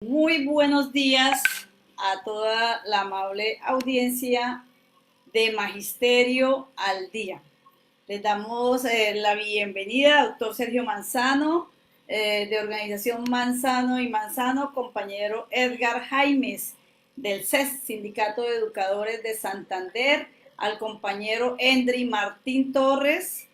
Muy buenos días a toda la amable audiencia de Magisterio al Día. Les damos la bienvenida, doctor Sergio Manzano, de Organización Manzano y Manzano, compañero Edgar Jaimes, del CES, Sindicato de Educadores de Santander, al compañero Endry Martín Torres,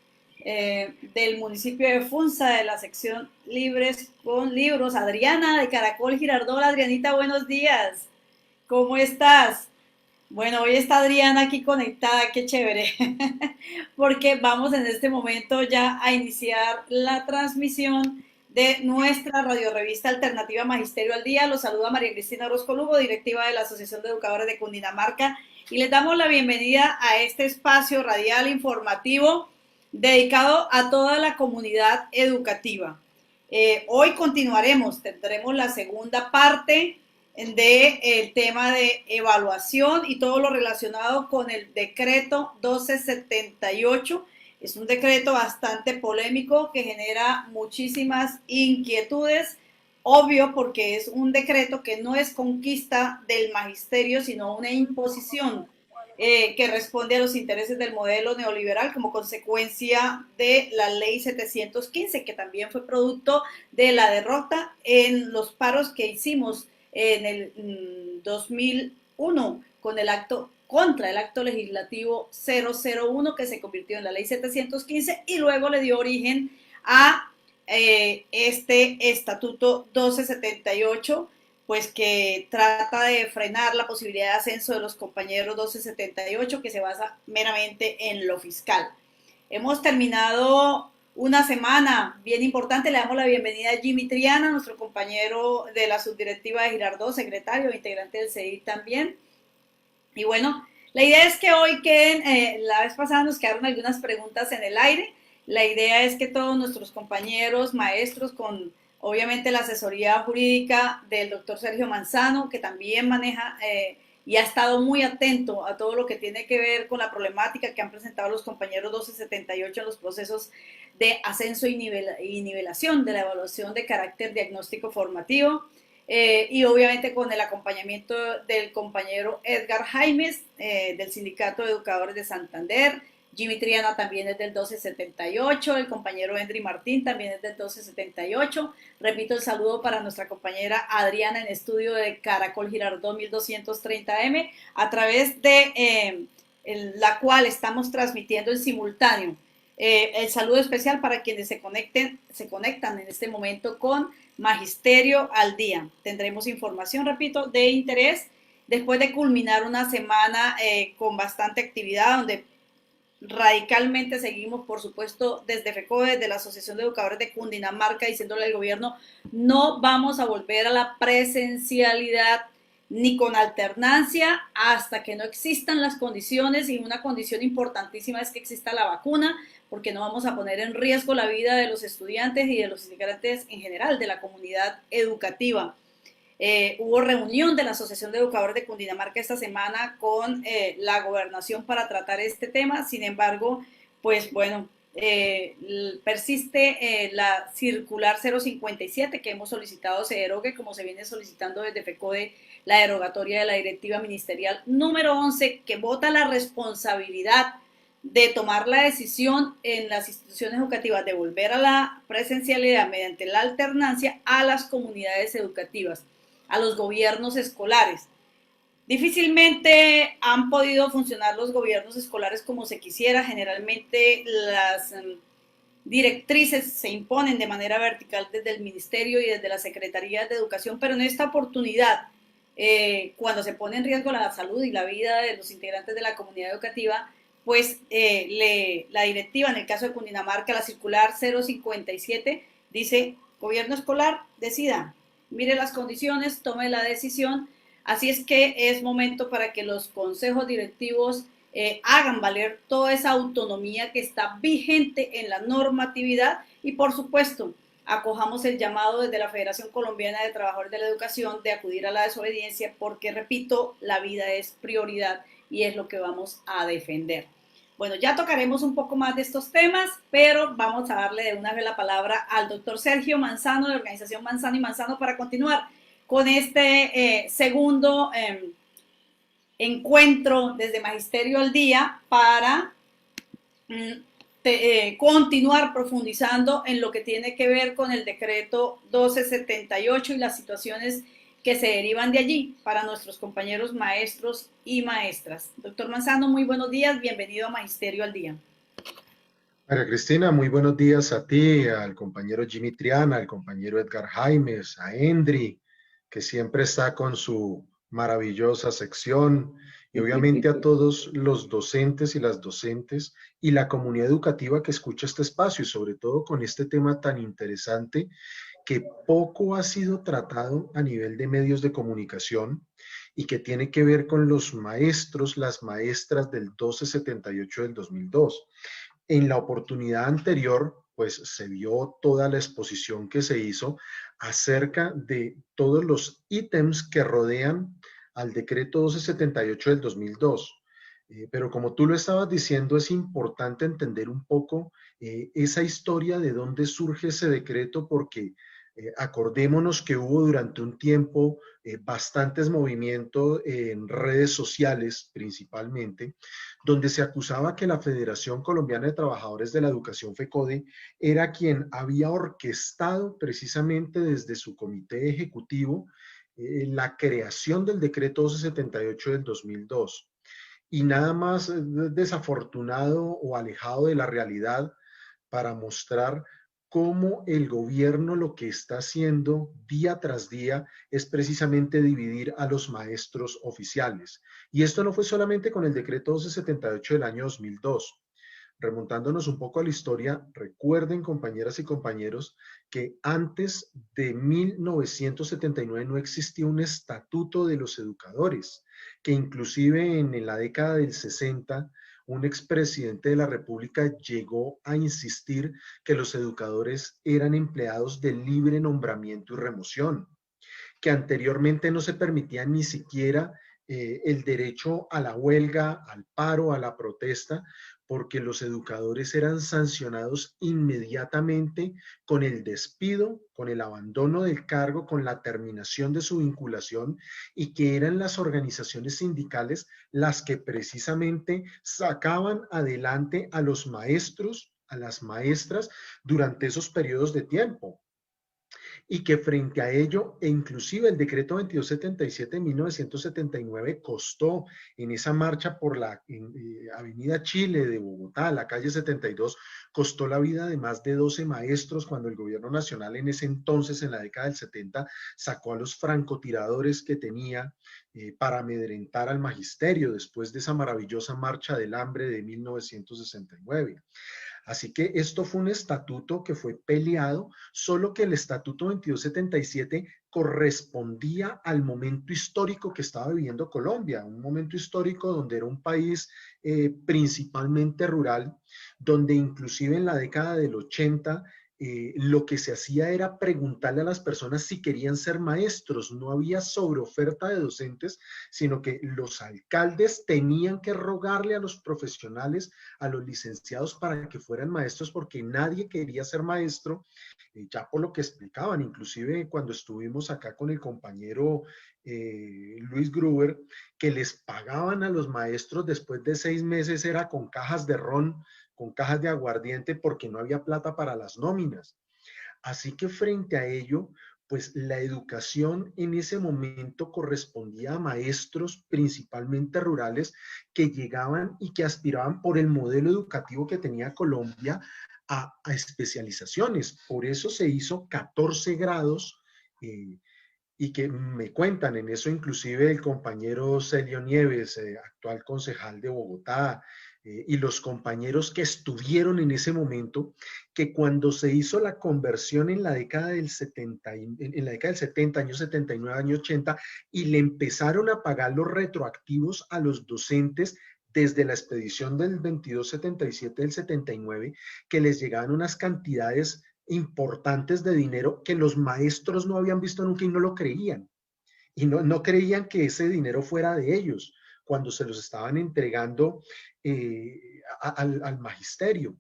del municipio de Funza, de la sección Libres con Libros, Adriana de Caracol Girardot. Adrianita, buenos días, ¿cómo estás? Bueno, hoy está Adriana aquí conectada, qué chévere, porque vamos en este momento ya a iniciar la transmisión de nuestra radiorevista alternativa Magisterio al Día. Los saluda María Cristina Orozco Lugo, directiva de la Asociación de Educadores de Cundinamarca, y les damos la bienvenida a este espacio radial informativo dedicado a toda la comunidad educativa. Hoy continuaremos, tendremos la segunda parte del tema de evaluación y todo lo relacionado con el decreto 1278. Es un decreto bastante polémico que genera muchísimas inquietudes, obvio porque es un decreto que no es conquista del magisterio, sino una imposición que responde a los intereses del modelo neoliberal como consecuencia de la ley 715, que también fue producto de la derrota en los paros que hicimos en el 2001 con el acto contra el acto legislativo 001 que se convirtió en la ley 715 y luego le dio origen a este estatuto 1278, pues que trata de frenar la posibilidad de ascenso de los compañeros 1278, que se basa meramente en lo fiscal. Hemos terminado una semana bien importante. Le damos la bienvenida a Jimmy Triana, nuestro compañero de la subdirectiva de Girardot, secretario e integrante del CEDI también. Y bueno, la idea es que hoy queden, la vez pasada nos quedaron algunas preguntas en el aire. La idea es que todos nuestros compañeros, maestros, con obviamente la asesoría jurídica del doctor Sergio Manzano, que también maneja y ha estado muy atento a todo lo que tiene que ver con la problemática que han presentado los compañeros 1278 en los procesos de ascenso y nivelación de la evaluación de carácter diagnóstico formativo. Y obviamente con el acompañamiento del compañero Edgar Jaimes, del Sindicato de Educadores de Santander. Jimmy Triana también es del 1278, el compañero Endry Martín también es del 1278. Repito el saludo para nuestra compañera Adriana en estudio de Caracol Girardot 1230M, a través de la cual estamos transmitiendo en simultáneo. El saludo especial para quienes se conectan en este momento con Magisterio al Día. Tendremos información, repito, de interés después de culminar una semana con bastante actividad, donde radicalmente seguimos, por supuesto, desde FECODE, desde la Asociación de Educadores de Cundinamarca, diciéndole al gobierno, no vamos a volver a la presencialidad ni con alternancia hasta que no existan las condiciones, y una condición importantísima es que exista la vacuna, porque no vamos a poner en riesgo la vida de los estudiantes y de los integrantes en general de la comunidad educativa. Hubo reunión de la Asociación de Educadores de Cundinamarca esta semana con la gobernación para tratar este tema. Sin embargo, pues bueno, persiste la circular 057 que hemos solicitado se derogue, como se viene solicitando desde FECODE la derogatoria de la directiva ministerial número 11, que bota la responsabilidad de tomar la decisión en las instituciones educativas de volver a la presencialidad mediante la alternancia a las comunidades educativas, a los gobiernos escolares. Difícilmente han podido funcionar los gobiernos escolares como se quisiera. Generalmente las directrices se imponen de manera vertical desde el ministerio y desde las secretarías de educación, pero en esta oportunidad, cuando se pone en riesgo la salud y la vida de los integrantes de la comunidad educativa, pues la directiva, en el caso de Cundinamarca, la circular 057, dice, gobierno escolar, decida, mire las condiciones, tome la decisión. Así es que es momento para que los consejos directivos hagan valer toda esa autonomía que está vigente en la normatividad, y por supuesto acojamos el llamado desde la Federación Colombiana de Trabajadores de la Educación de acudir a la desobediencia, porque repito, la vida es prioridad y es lo que vamos a defender. Bueno, ya tocaremos un poco más de estos temas, pero vamos a darle de una vez la palabra al doctor Sergio Manzano, de Organización Manzano y Manzano, para continuar. con este segundo encuentro desde Magisterio al Día para continuar profundizando en lo que tiene que ver con el decreto 1278 y las situaciones que se derivan de allí para nuestros compañeros maestros y maestras. Doctor Manzano, muy buenos días, bienvenido a Magisterio al Día. María Cristina, muy buenos días a ti, al compañero Jimmy Triana, al compañero Edgar Jaimes, a Endri, que siempre está con su maravillosa sección, y obviamente a todos los docentes y las docentes y la comunidad educativa que escucha este espacio, y sobre todo con este tema tan interesante que poco ha sido tratado a nivel de medios de comunicación y que tiene que ver con los maestros, las maestras del 1278 del 2002. En la oportunidad anterior, pues se vio toda la exposición que se hizo acerca de todos los ítems que rodean al decreto 1278 del 2002. Pero como tú lo estabas diciendo, es importante entender un poco esa historia de dónde surge ese decreto, porque acordémonos que hubo durante un tiempo bastantes movimientos en redes sociales principalmente, donde se acusaba que la Federación Colombiana de Trabajadores de la Educación, FECODE, era quien había orquestado precisamente desde su comité ejecutivo la creación del decreto 1278 del 2002. Y nada más desafortunado o alejado de la realidad para mostrar cómo el gobierno lo que está haciendo día tras día es precisamente dividir a los maestros oficiales. Y esto no fue solamente con el decreto 1278 del año 2002. Remontándonos un poco a la historia, recuerden, compañeras y compañeros, que antes de 1979 no existía un estatuto de los educadores, que inclusive en la década del 60 un expresidente de la República llegó a insistir que los educadores eran empleados de libre nombramiento y remoción, que anteriormente no se permitía ni siquiera el derecho a la huelga, al paro, a la protesta, porque los educadores eran sancionados inmediatamente con el despido, con el abandono del cargo, con la terminación de su vinculación, y que eran las organizaciones sindicales las que precisamente sacaban adelante a los maestros, a las maestras durante esos periodos de tiempo. Y que frente a ello, e inclusive el decreto 2277 de 1979 costó en esa marcha por la Avenida Chile de Bogotá, la calle 72, costó la vida de más de 12 maestros cuando el gobierno nacional en ese entonces, en la década del 70, sacó a los francotiradores que tenía para amedrentar al magisterio después de esa maravillosa marcha del hambre de 1969. Así que esto fue un estatuto que fue peleado, solo que el estatuto 2277 correspondía al momento histórico que estaba viviendo Colombia, un momento histórico donde era un país principalmente rural, donde inclusive en la década del 80 lo que se hacía era preguntarle a las personas si querían ser maestros. No había sobreoferta de docentes, sino que los alcaldes tenían que rogarle a los profesionales, a los licenciados, para que fueran maestros, porque nadie quería ser maestro, ya por lo que explicaban. Inclusive cuando estuvimos acá con el compañero Luis Gruber, que les pagaban a los maestros después de 6 meses era con cajas de ron, con cajas de aguardiente, porque no había plata para las nóminas. Así que frente a ello, pues la educación en ese momento correspondía a maestros principalmente rurales que llegaban y que aspiraban por el modelo educativo que tenía Colombia a especializaciones. Por eso se hizo 14 grados y que me cuentan en eso inclusive el compañero Celio Nieves, actual concejal de Bogotá, y los compañeros que estuvieron en ese momento, que cuando se hizo la conversión en la década del 70, en la década del 70, años 79, años 80, y le empezaron a pagar los retroactivos a los docentes desde la expedición del 2277 del 79, que les llegaban unas cantidades importantes de dinero que los maestros no habían visto nunca y no lo creían. Y no creían que ese dinero fuera de ellos cuando se los estaban entregando al magisterio.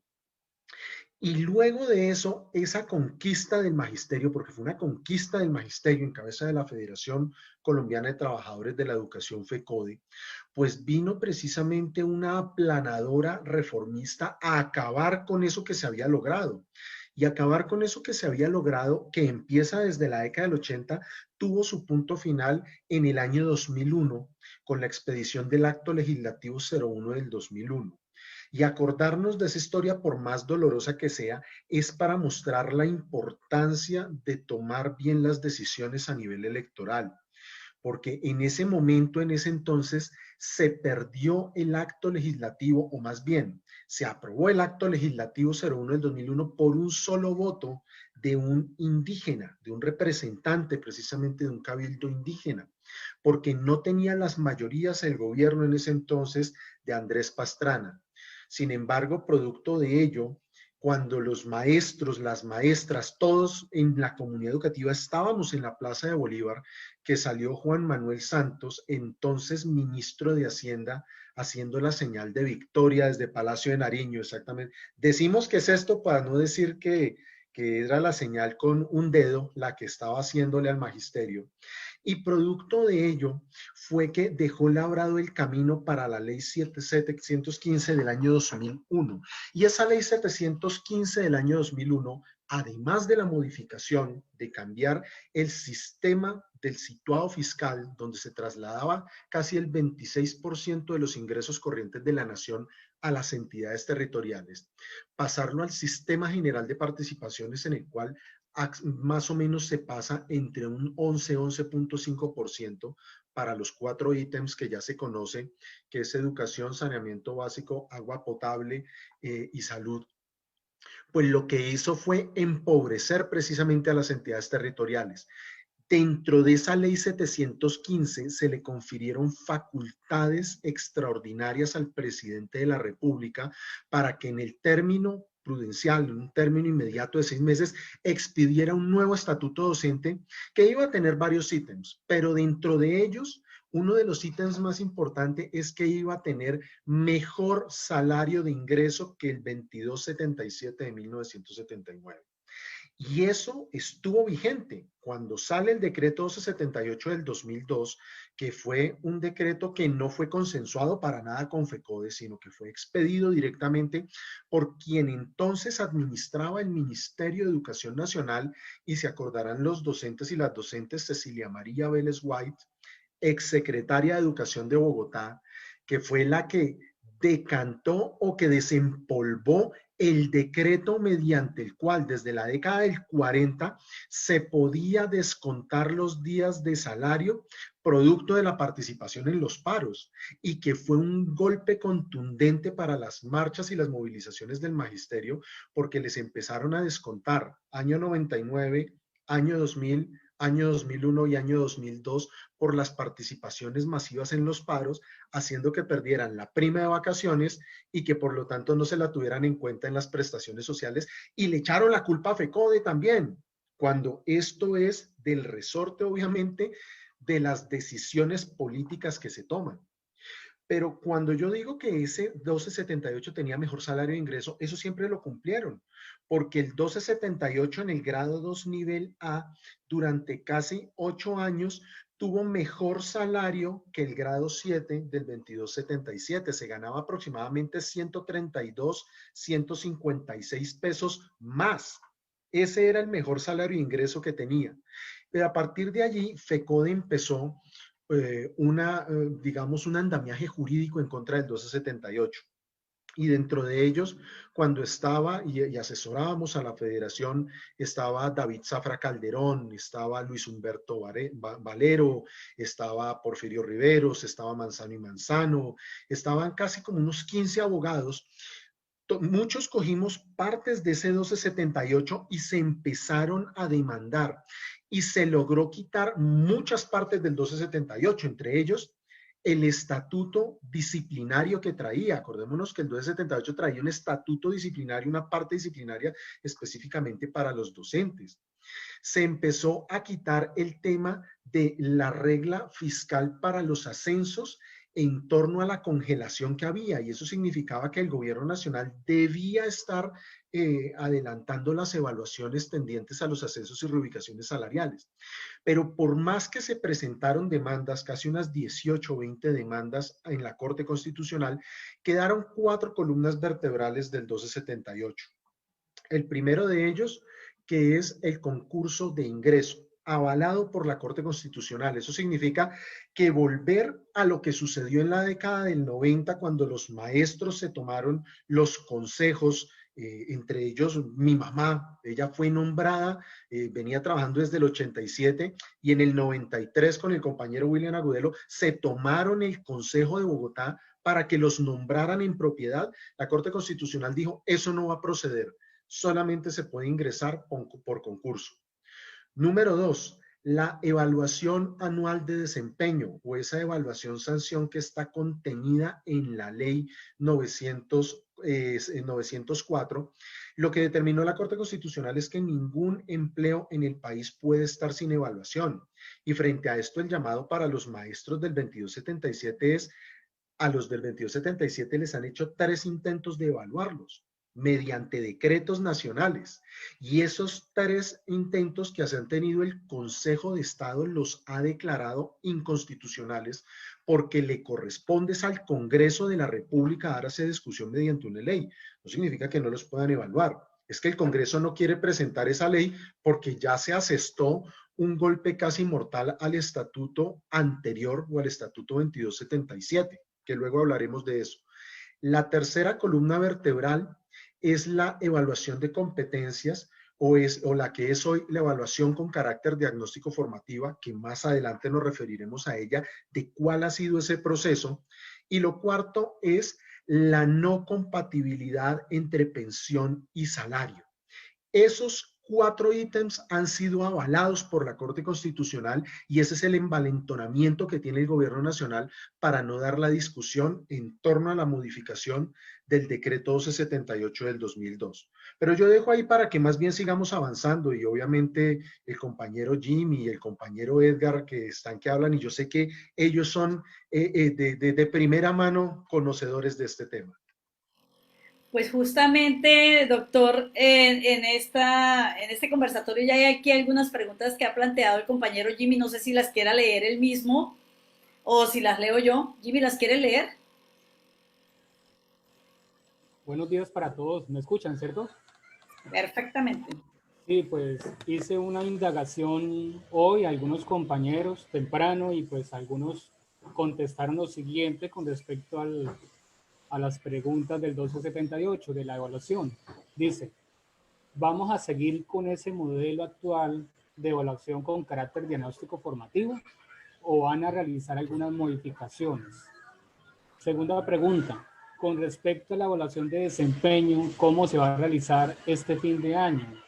Y luego de eso, esa conquista del magisterio, porque fue una conquista del magisterio en cabeza de la Federación Colombiana de Trabajadores de la Educación, FECODE, pues vino precisamente una aplanadora reformista a acabar con eso que se había logrado. Y acabar con eso que se había logrado, que empieza desde la década del 80, tuvo su punto final en el año 2001, con la expedición del Acto Legislativo 01 del 2001. Y acordarnos de esa historia, por más dolorosa que sea, es para mostrar la importancia de tomar bien las decisiones a nivel electoral, porque en ese momento, en ese entonces, se perdió el acto legislativo, o más bien, se aprobó el acto legislativo 01 del 2001 por un solo voto de un indígena, de un representante precisamente de un cabildo indígena, porque no tenía las mayorías el gobierno en ese entonces de Andrés Pastrana. Sin embargo, producto de ello, cuando los maestros, las maestras, todos en la comunidad educativa estábamos en la Plaza de Bolívar, que salió Juan Manuel Santos, entonces ministro de Hacienda, haciendo la señal de victoria desde Palacio de Nariño, exactamente. Decimos que es esto para no decir que era la señal con un dedo la que estaba haciéndole al magisterio. Y producto de ello fue que dejó labrado el camino para la ley 715 del año 2001. Y esa ley 715 del año 2001, además de la modificación de cambiar el sistema del situado fiscal, donde se trasladaba casi el 26% de los ingresos corrientes de la nación a las entidades territoriales, pasarlo al sistema general de participaciones, en el cual más o menos se pasa entre un 11.5% para los 4 ítems que ya se conoce, que es educación, saneamiento básico, agua potable y salud. Pues lo que hizo fue empobrecer precisamente a las entidades territoriales. Dentro de esa ley 715 se le confirieron facultades extraordinarias al presidente de la República para que en el término prudencial, en un término inmediato de 6 meses, expidiera un nuevo estatuto docente que iba a tener varios ítems, pero dentro de ellos, uno de los ítems más importantes es que iba a tener mejor salario de ingreso que el 2277 de 1979. Y eso estuvo vigente cuando sale el decreto 1278 del 2002, que fue un decreto que no fue consensuado para nada con FECODE, sino que fue expedido directamente por quien entonces administraba el Ministerio de Educación Nacional, y se acordarán los docentes y las docentes, Cecilia María Vélez White, exsecretaria de Educación de Bogotá, que fue la que decantó o que desempolvó el decreto mediante el cual desde la década del 40 se podía descontar los días de salario producto de la participación en los paros, y que fue un golpe contundente para las marchas y las movilizaciones del magisterio, porque les empezaron a descontar año 99, año 2000, año 2001 y año 2002 por las participaciones masivas en los paros, haciendo que perdieran la prima de vacaciones y que por lo tanto no se la tuvieran en cuenta en las prestaciones sociales, y le echaron la culpa a FECODE también, cuando esto es del resorte, obviamente, de las decisiones políticas que se toman. Pero cuando yo digo que ese 1278 tenía mejor salario de ingreso, eso siempre lo cumplieron, porque el 1278 en el grado 2 nivel A durante casi 8 años tuvo mejor salario que el grado 7 del 2277. Se ganaba aproximadamente 132, 156 pesos más. Ese era el mejor salario de ingreso que tenía. Pero a partir de allí, FECODE empezó digamos, un andamiaje jurídico en contra del 1278. Y dentro de ellos, cuando estaba y asesorábamos a la federación, estaba David Zafra Calderón, estaba Luis Humberto Valero, estaba Porfirio Riveros, estaba Manzano y Manzano, estaban casi como unos 15 abogados. Muchos cogimos partes de ese 1278 y se empezaron a demandar, y se logró quitar muchas partes del 1278, entre ellos el estatuto disciplinario que traía. Acordémonos que el 1278 traía un estatuto disciplinario, una parte disciplinaria específicamente para los docentes. Se empezó a quitar el tema de la regla fiscal para los ascensos en torno a la congelación que había, y eso significaba que el gobierno nacional debía estar adelantando las evaluaciones tendientes a los ascensos y reubicaciones salariales. Pero por más que se presentaron demandas, casi unas 18 o 20 demandas en la Corte Constitucional, quedaron 4 columnas vertebrales del 1278. El primero de ellos, que es el concurso de ingreso, avalado por la Corte Constitucional. Eso significa que volver a lo que sucedió en la década del 90, cuando los maestros se tomaron los consejos, entre ellos mi mamá, ella fue nombrada, venía trabajando desde el 87, y en el 93 con el compañero William Agudelo se tomaron el Consejo de Bogotá para que los nombraran en propiedad. La Corte Constitucional dijo, eso no va a proceder, solamente se puede ingresar por concurso. Número 2, la evaluación anual de desempeño, o esa evaluación sanción que está contenida en la ley 904. Lo que determinó la Corte Constitucional es que ningún empleo en el país puede estar sin evaluación. Y frente a esto, el llamado para los maestros del 2277 es, a los del 2277 les han hecho 3 intentos de evaluarlos mediante decretos nacionales, y esos 3 intentos que se han tenido, el Consejo de Estado los ha declarado inconstitucionales, porque le corresponde al Congreso de la República dar esa discusión mediante una ley. No significa que no los puedan evaluar, es que el Congreso no quiere presentar esa ley porque ya se asestó un golpe casi mortal al estatuto anterior, o al estatuto 2277, que luego hablaremos de eso. La tercera columna vertebral es la evaluación de competencias, o la que es hoy la evaluación con carácter diagnóstico formativa, que más adelante nos referiremos a ella, de cuál ha sido ese proceso. Y lo cuarto es la no compatibilidad entre pensión y salario. Esos 4 ítems han sido avalados por la Corte Constitucional, y ese es el envalentonamiento que tiene el gobierno nacional para no dar la discusión en torno a la modificación del decreto 1278 del 2002. Pero yo dejo ahí para que más bien sigamos avanzando, y obviamente el compañero Jimmy y el compañero Edgar, que están que hablan, y yo sé que ellos son de primera mano conocedores de este tema. Pues justamente, doctor, en este conversatorio ya hay aquí algunas preguntas que ha planteado el compañero Jimmy. No sé si las quiera leer él mismo o si las leo yo. Jimmy, ¿las quiere leer? Buenos días para todos. ¿Me escuchan, cierto? Perfectamente. Sí, pues hice una indagación hoy, algunos compañeros temprano, y pues algunos contestaron lo siguiente con respecto a las preguntas del 1278 de la evaluación. Dice, ¿vamos a seguir con ese modelo actual de evaluación con carácter diagnóstico formativo o van a realizar algunas modificaciones? Segunda pregunta, con respecto a la evaluación de desempeño, ¿cómo se va a realizar este fin de año?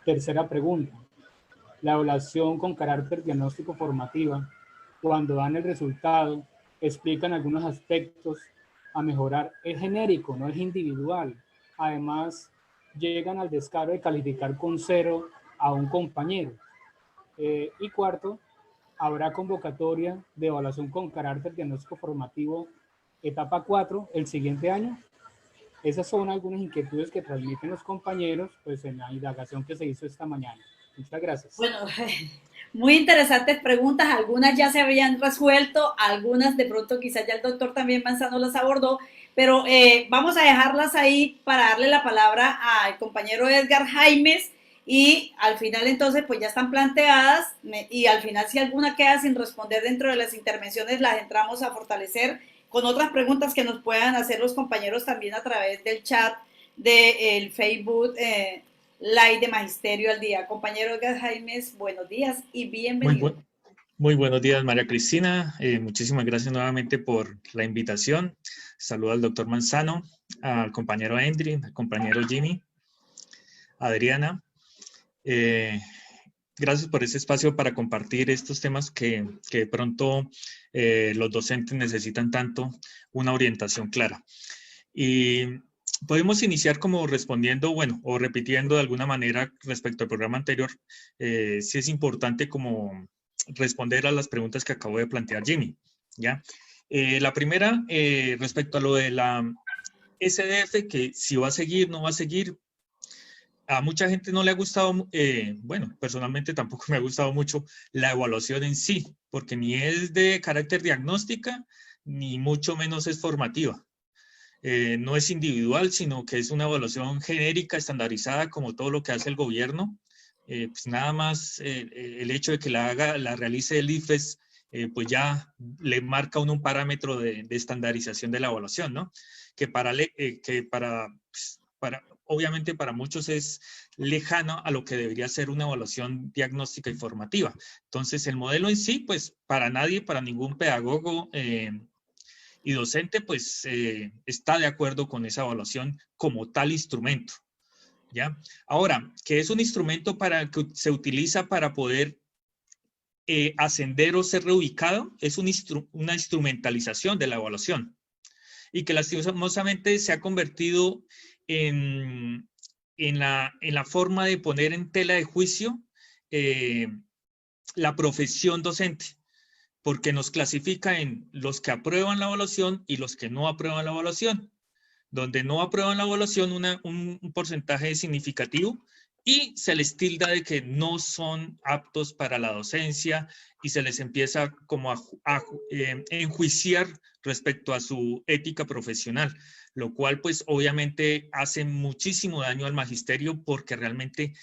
Tercera pregunta, la evaluación con carácter diagnóstico formativa, cuando dan el resultado, explican algunos aspectos a mejorar. Es genérico, no es individual. Además, llegan al descaro de calificar con 0 a un compañero. Y cuarto, habrá convocatoria de evaluación con carácter diagnóstico formativo etapa 4 el siguiente año. Esas son algunas inquietudes que transmiten los compañeros pues en la indagación que se hizo esta mañana. Muchas gracias. Bueno, muy interesantes preguntas. Algunas ya se habían resuelto, algunas de pronto quizás ya el doctor también Manzano las abordó, pero vamos a dejarlas ahí para darle la palabra al compañero Edgar Jaimes, y al final entonces pues ya están planteadas, y al final si alguna queda sin responder dentro de las intervenciones las entramos a fortalecer con otras preguntas que nos puedan hacer los compañeros también a través del chat del Facebook Live de Magisterio al Día. Compañero Edgar Jaimes, buenos días y bienvenido. Muy buenos días, María Cristina. Muchísimas gracias nuevamente por la invitación. Saludo al doctor Manzano, al compañero Endry, al compañero Jimmy, Adriana. Gracias por este espacio para compartir estos temas que de pronto los docentes necesitan tanto, una orientación clara. Y podemos iniciar como respondiendo, bueno, o repitiendo de alguna manera respecto al programa anterior. Sí es importante como responder a las preguntas que acabo de plantear Jimmy, ¿ya? La primera, respecto a lo de la SDF, que si va a seguir, no va a seguir. A mucha gente no le ha gustado, bueno, personalmente tampoco me ha gustado mucho la evaluación en sí, porque ni es de carácter diagnóstica, ni mucho menos es formativa. No es individual, sino que es una evaluación genérica, estandarizada, como todo lo que hace el gobierno. Pues nada más el hecho de que la realice el IFES, pues ya le marca un parámetro de estandarización de la evaluación, ¿no? Que obviamente para muchos es lejano a lo que debería ser una evaluación diagnóstica y formativa. Entonces, el modelo en sí, pues para nadie, para ningún pedagogo y docente, pues está de acuerdo con esa evaluación como tal instrumento, ¿ya? Ahora, que es un instrumento que se utiliza para poder ascender o ser reubicado, es una instrumentalización de la evaluación y que lastimosamente se ha convertido en la forma de poner en tela de juicio la profesión docente, porque nos clasifica en los que aprueban la evaluación y los que no aprueban la evaluación, donde no aprueban la evaluación un porcentaje significativo y se les tilda de que no son aptos para la docencia y se les empieza como a enjuiciar respecto a su ética profesional, lo cual pues obviamente hace muchísimo daño al magisterio porque realmente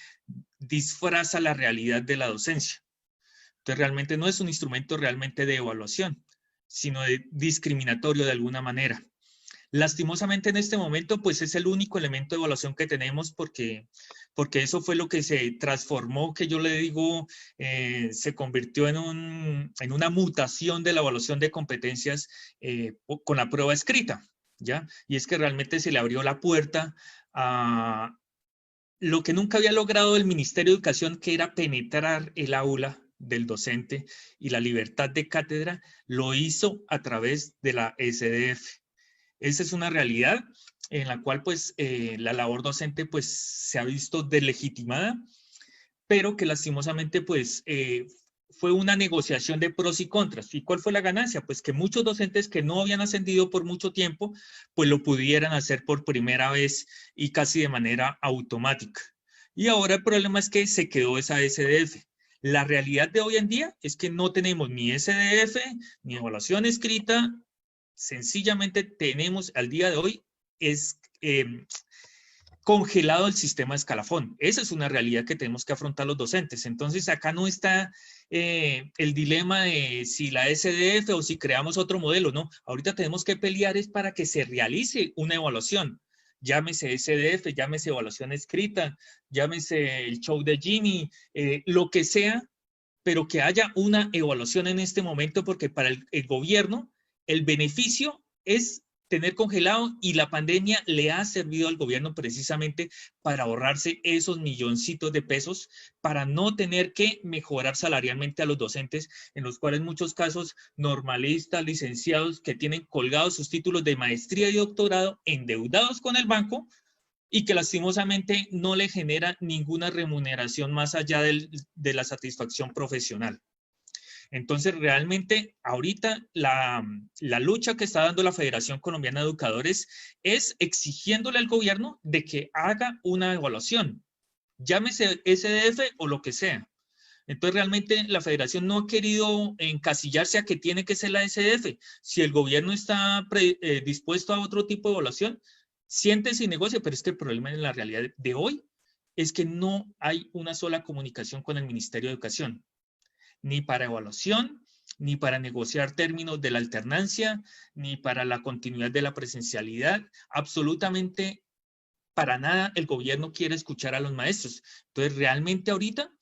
disfraza la realidad de la docencia. Entonces realmente no es un instrumento realmente de evaluación, sino de discriminatorio de alguna manera. Lastimosamente en este momento pues es el único elemento de evaluación que tenemos porque eso fue lo que se transformó, que yo le digo, se convirtió en una mutación de la evaluación de competencias con la prueba escrita, ¿ya? Y es que realmente se le abrió la puerta a lo que nunca había logrado el Ministerio de Educación, que era penetrar el aula del docente y la libertad de cátedra, lo hizo a través de la SDF. Esa es una realidad en la cual pues la labor docente pues se ha visto deslegitimada, pero que lastimosamente pues fue una negociación de pros y contras. ¿Y cuál fue la ganancia? Pues que muchos docentes que no habían ascendido por mucho tiempo, pues lo pudieran hacer por primera vez y casi de manera automática. Y ahora el problema es que se quedó esa SDF. La realidad de hoy en día es que no tenemos ni SDF, ni evaluación escrita. Sencillamente tenemos al día de hoy congelado el sistema de escalafón. Esa es una realidad que tenemos que afrontar los docentes. Entonces acá no está el dilema de si la SDF o si creamos otro modelo, no. Ahorita tenemos que pelear es para que se realice una evaluación. Llámese SDF, llámese evaluación escrita, llámese el show de Jimmy, lo que sea, pero que haya una evaluación en este momento, porque para el gobierno el beneficio es tener congelado y la pandemia le ha servido al gobierno precisamente para ahorrarse esos milloncitos de pesos, para no tener que mejorar salarialmente a los docentes, en los cuales en muchos casos normalistas, licenciados que tienen colgados sus títulos de maestría y doctorado endeudados con el banco y que lastimosamente no le genera ninguna remuneración más allá de la satisfacción profesional. Entonces, realmente, ahorita la lucha que está dando la Federación Colombiana de Educadores es exigiéndole al gobierno de que haga una evaluación, llámese SDF o lo que sea. Entonces, realmente la Federación no ha querido encasillarse a que tiene que ser la SDF. Si el gobierno está dispuesto a otro tipo de evaluación, siéntese y negocie, pero es que el problema en la realidad de hoy es que no hay una sola comunicación con el Ministerio de Educación, ni para evaluación, ni para negociar términos de la alternancia, ni para la continuidad de la presencialidad. Absolutamente para nada el gobierno quiere escuchar a los maestros. Entonces, realmente ahorita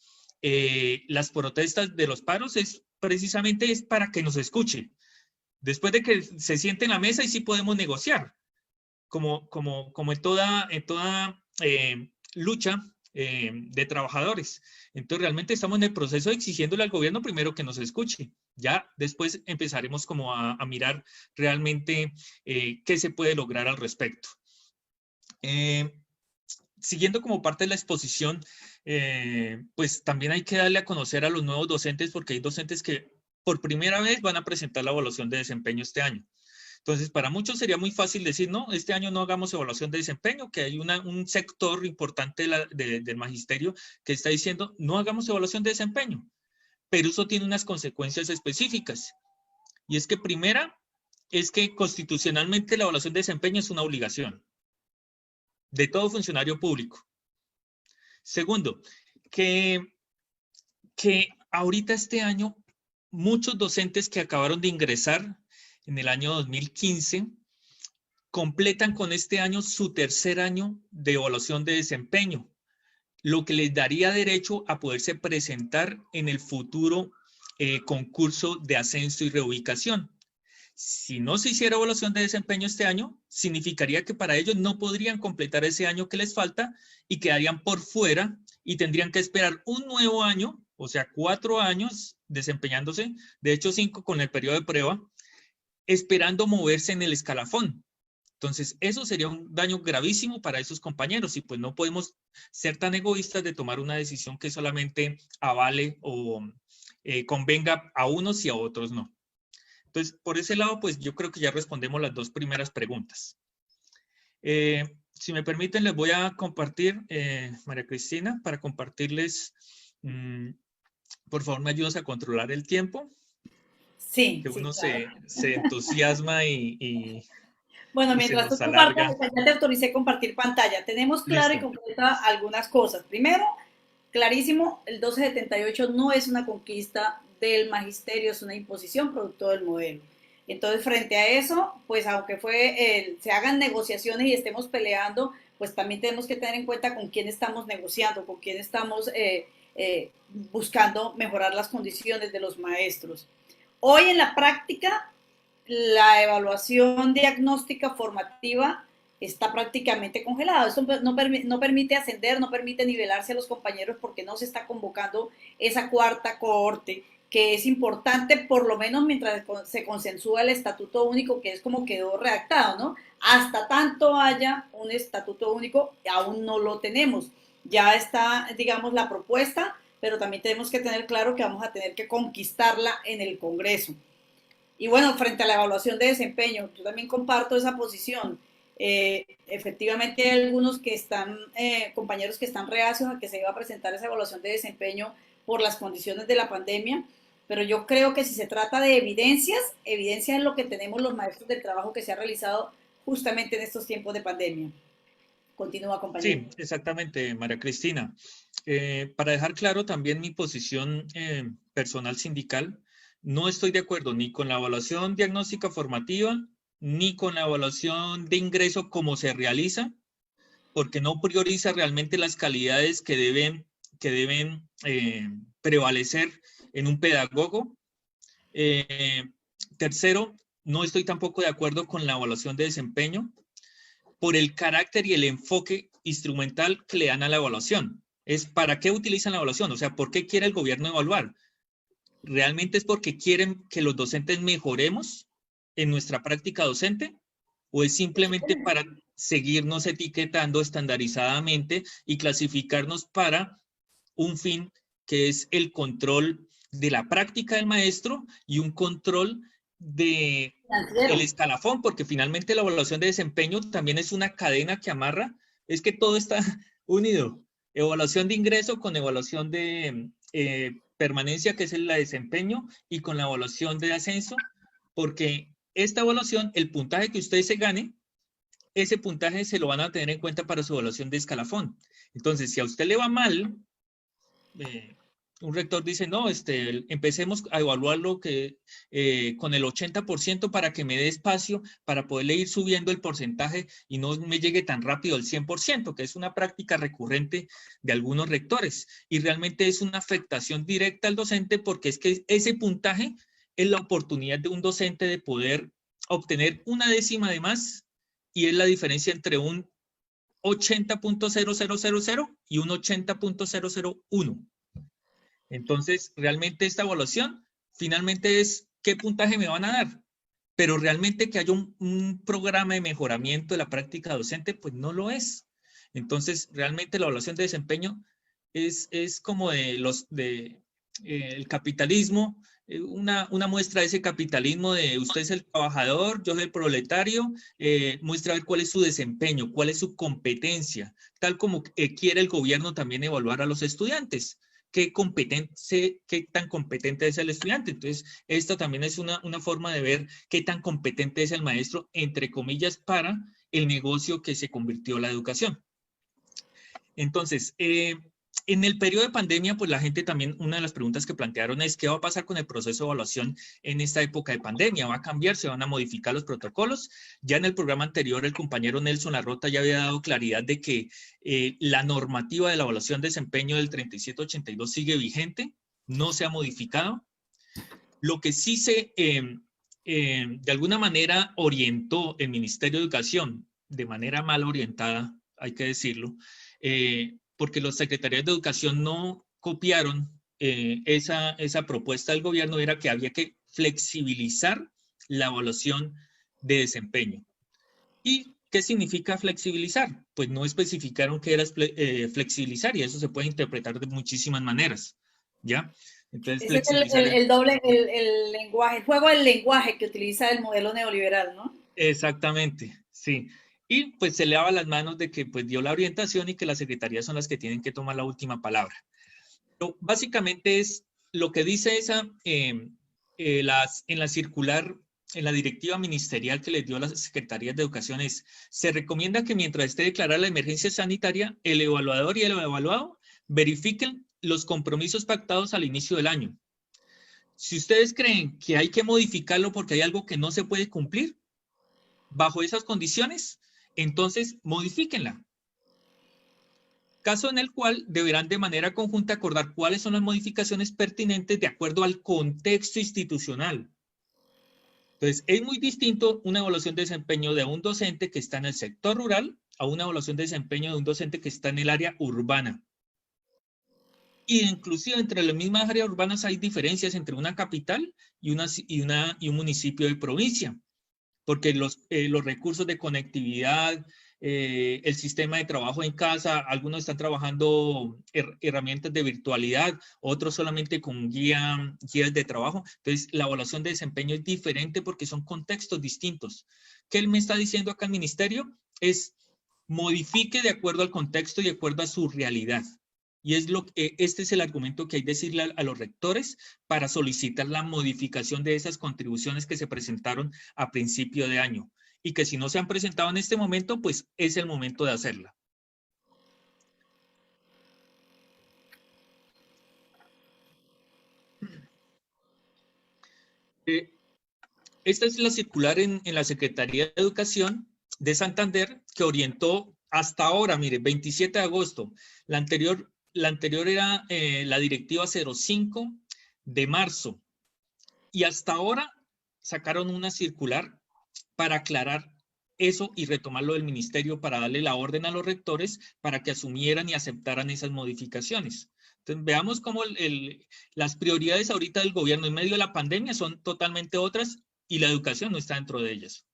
las protestas de los paros precisamente es para que nos escuche. Después de que se siente en la mesa y sí podemos negociar, como en toda lucha de trabajadores. Entonces realmente estamos en el proceso de exigiéndole al gobierno primero que nos escuche. Ya después empezaremos como a mirar realmente qué se puede lograr al respecto. Siguiendo como parte de la exposición, pues también hay que darle a conocer a los nuevos docentes, porque hay docentes que por primera vez van a presentar la evaluación de desempeño este año. Entonces, para muchos sería muy fácil decir, no, este año no hagamos evaluación de desempeño, que hay un sector importante del magisterio que está diciendo, no hagamos evaluación de desempeño. Pero eso tiene unas consecuencias específicas. Y es que primera, es que constitucionalmente la evaluación de desempeño es una obligación de todo funcionario público. Segundo, que ahorita este año, muchos docentes que acabaron de ingresar en el año 2015, completan con este año su tercer año de evaluación de desempeño, lo que les daría derecho a poderse presentar en el futuro concurso de ascenso y reubicación. Si no se hiciera evaluación de desempeño este año, significaría que para ellos no podrían completar ese año que les falta y quedarían por fuera y tendrían que esperar un nuevo año, o sea, 4 años desempeñándose, de hecho 5 con el periodo de prueba, esperando moverse en el escalafón. Entonces, eso sería un daño gravísimo para esos compañeros y pues no podemos ser tan egoístas de tomar una decisión que solamente avale o convenga a unos y a otros no. Entonces, por ese lado, pues yo creo que ya respondemos las 2 primeras preguntas. Si me permiten, les voy a compartir, María Cristina, para compartirles, por favor, me ayudas a controlar el tiempo. Sí, Que uno claro. se entusiasma y Bueno, se mientras tú nos alarga. compartas, ya te autoricé compartir pantalla. Tenemos claro y Listo. concreta algunas cosas. Primero, clarísimo, el 1278 no es una conquista del magisterio, es una imposición producto del modelo. Entonces, frente a eso, pues aunque se hagan negociaciones y estemos peleando, pues también tenemos que tener en cuenta con quién estamos negociando, con quién estamos buscando mejorar las condiciones de los maestros. Hoy en la práctica, la evaluación diagnóstica formativa está prácticamente congelada. Esto no permite ascender, no permite nivelarse a los compañeros porque no se está convocando esa cuarta cohorte, que es importante por lo menos mientras se consensúa el estatuto único, que es como quedó redactado, ¿no? Hasta tanto haya un estatuto único, aún no lo tenemos. Ya está, digamos, la propuesta, pero también tenemos que tener claro que vamos a tener que conquistarla en el Congreso. Y bueno, frente a la evaluación de desempeño, yo también comparto esa posición. Efectivamente hay algunos que están, compañeros que están reacios a que se iba a presentar esa evaluación de desempeño por las condiciones de la pandemia, pero yo creo que si se trata de evidencia es lo que tenemos los maestros del trabajo que se ha realizado justamente en estos tiempos de pandemia. Continúa, compañero. Sí, exactamente, María Cristina. Para dejar claro también mi posición personal sindical, no estoy de acuerdo ni con la evaluación diagnóstica formativa, ni con la evaluación de ingreso como se realiza, porque no prioriza realmente las calidades que deben prevalecer en un pedagogo. Tercero, no estoy tampoco de acuerdo con la evaluación de desempeño por el carácter y el enfoque instrumental que le dan a la evaluación. Es ¿para qué utilizan la evaluación? O sea, ¿por qué quiere el gobierno evaluar? ¿Realmente es porque quieren que los docentes mejoremos en nuestra práctica docente? ¿O es simplemente para seguirnos etiquetando estandarizadamente y clasificarnos para un fin que es el control de la práctica del maestro y un control del escalafón? Porque finalmente la evaluación de desempeño también es una cadena que amarra, es que todo está unido. Evaluación de ingreso con evaluación de permanencia, que es el desempeño, y con la evaluación de ascenso, porque esta evaluación, el puntaje que usted se gane, ese puntaje se lo van a tener en cuenta para su evaluación de escalafón. Entonces, si a usted le va mal, un rector dice, no, empecemos a evaluarlo con el 80% para que me dé espacio para poderle ir subiendo el porcentaje y no me llegue tan rápido al 100%, que es una práctica recurrente de algunos rectores. Y realmente es una afectación directa al docente porque es que ese puntaje es la oportunidad de un docente de poder obtener una décima de más y es la diferencia entre un 80.0000 y un 80.001. Entonces, realmente esta evaluación finalmente es qué puntaje me van a dar, pero realmente que haya un programa de mejoramiento de la práctica docente, pues no lo es. Entonces, realmente la evaluación de desempeño es como de el capitalismo, una muestra de ese capitalismo de usted es el trabajador, yo soy el proletario, muestra a ver cuál es su desempeño, cuál es su competencia, tal como quiere el gobierno también evaluar a los estudiantes. Qué tan competente es el estudiante. Entonces, esta también es una forma de ver qué tan competente es el maestro, entre comillas, para el negocio que se convirtió la educación. Entonces, en el periodo de pandemia, pues la gente también, una de las preguntas que plantearon es ¿qué va a pasar con el proceso de evaluación en esta época de pandemia? ¿Va a cambiar? ¿Se van a modificar los protocolos? Ya en el programa anterior, el compañero Nelson Larrota ya había dado claridad de que la normativa de la evaluación de desempeño del 3782 sigue vigente, no se ha modificado. Lo que sí de alguna manera orientó el Ministerio de Educación, de manera mal orientada, hay que decirlo, porque los secretarios de Educación no copiaron esa propuesta del gobierno, era que había que flexibilizar la evaluación de desempeño. ¿Y qué significa flexibilizar? Pues no especificaron qué era flexibilizar y eso se puede interpretar de muchísimas maneras, ¿ya? Entonces, ese es el lenguaje, el juego del lenguaje que utiliza el modelo neoliberal, ¿no? Exactamente, sí. Y pues se le lava las manos de que pues dio la orientación y que las secretarías son las que tienen que tomar la última palabra. Pero básicamente es lo que dice esa, en la circular, en la directiva ministerial que les dio a las secretarías de educación es, se recomienda que mientras esté declarada la emergencia sanitaria, el evaluador y el evaluado verifiquen los compromisos pactados al inicio del año. Si ustedes creen que hay que modificarlo porque hay algo que no se puede cumplir, bajo esas condiciones, entonces modifíquenla. Caso en el cual deberán de manera conjunta acordar cuáles son las modificaciones pertinentes de acuerdo al contexto institucional. Entonces, es muy distinto una evaluación de desempeño de un docente que está en el sector rural a una evaluación de desempeño de un docente que está en el área urbana. Y inclusive entre las mismas áreas urbanas hay diferencias entre una capital y un municipio de provincia. Porque los recursos de conectividad, el sistema de trabajo en casa, algunos están trabajando herramientas de virtualidad, otros solamente con guías de trabajo. Entonces, la evaluación de desempeño es diferente porque son contextos distintos. ¿Qué él me está diciendo acá al ministerio? Es modifique de acuerdo al contexto y de acuerdo a su realidad. Y este es el argumento que hay que decirle a los rectores para solicitar la modificación de esas contribuciones que se presentaron a principio de año. Y que si no se han presentado en este momento, pues es el momento de hacerla. Esta es la circular en la Secretaría de Educación de Santander que orientó hasta ahora, mire, 27 de agosto. La anterior era la directiva 05 de marzo. Y hasta ahora sacaron una circular para aclarar eso y retomarlo del ministerio para darle la orden a los rectores para que asumieran y aceptaran esas modificaciones. Entonces, veamos cómo las prioridades ahorita del gobierno en medio de la pandemia son totalmente otras y la educación no está dentro de ellas.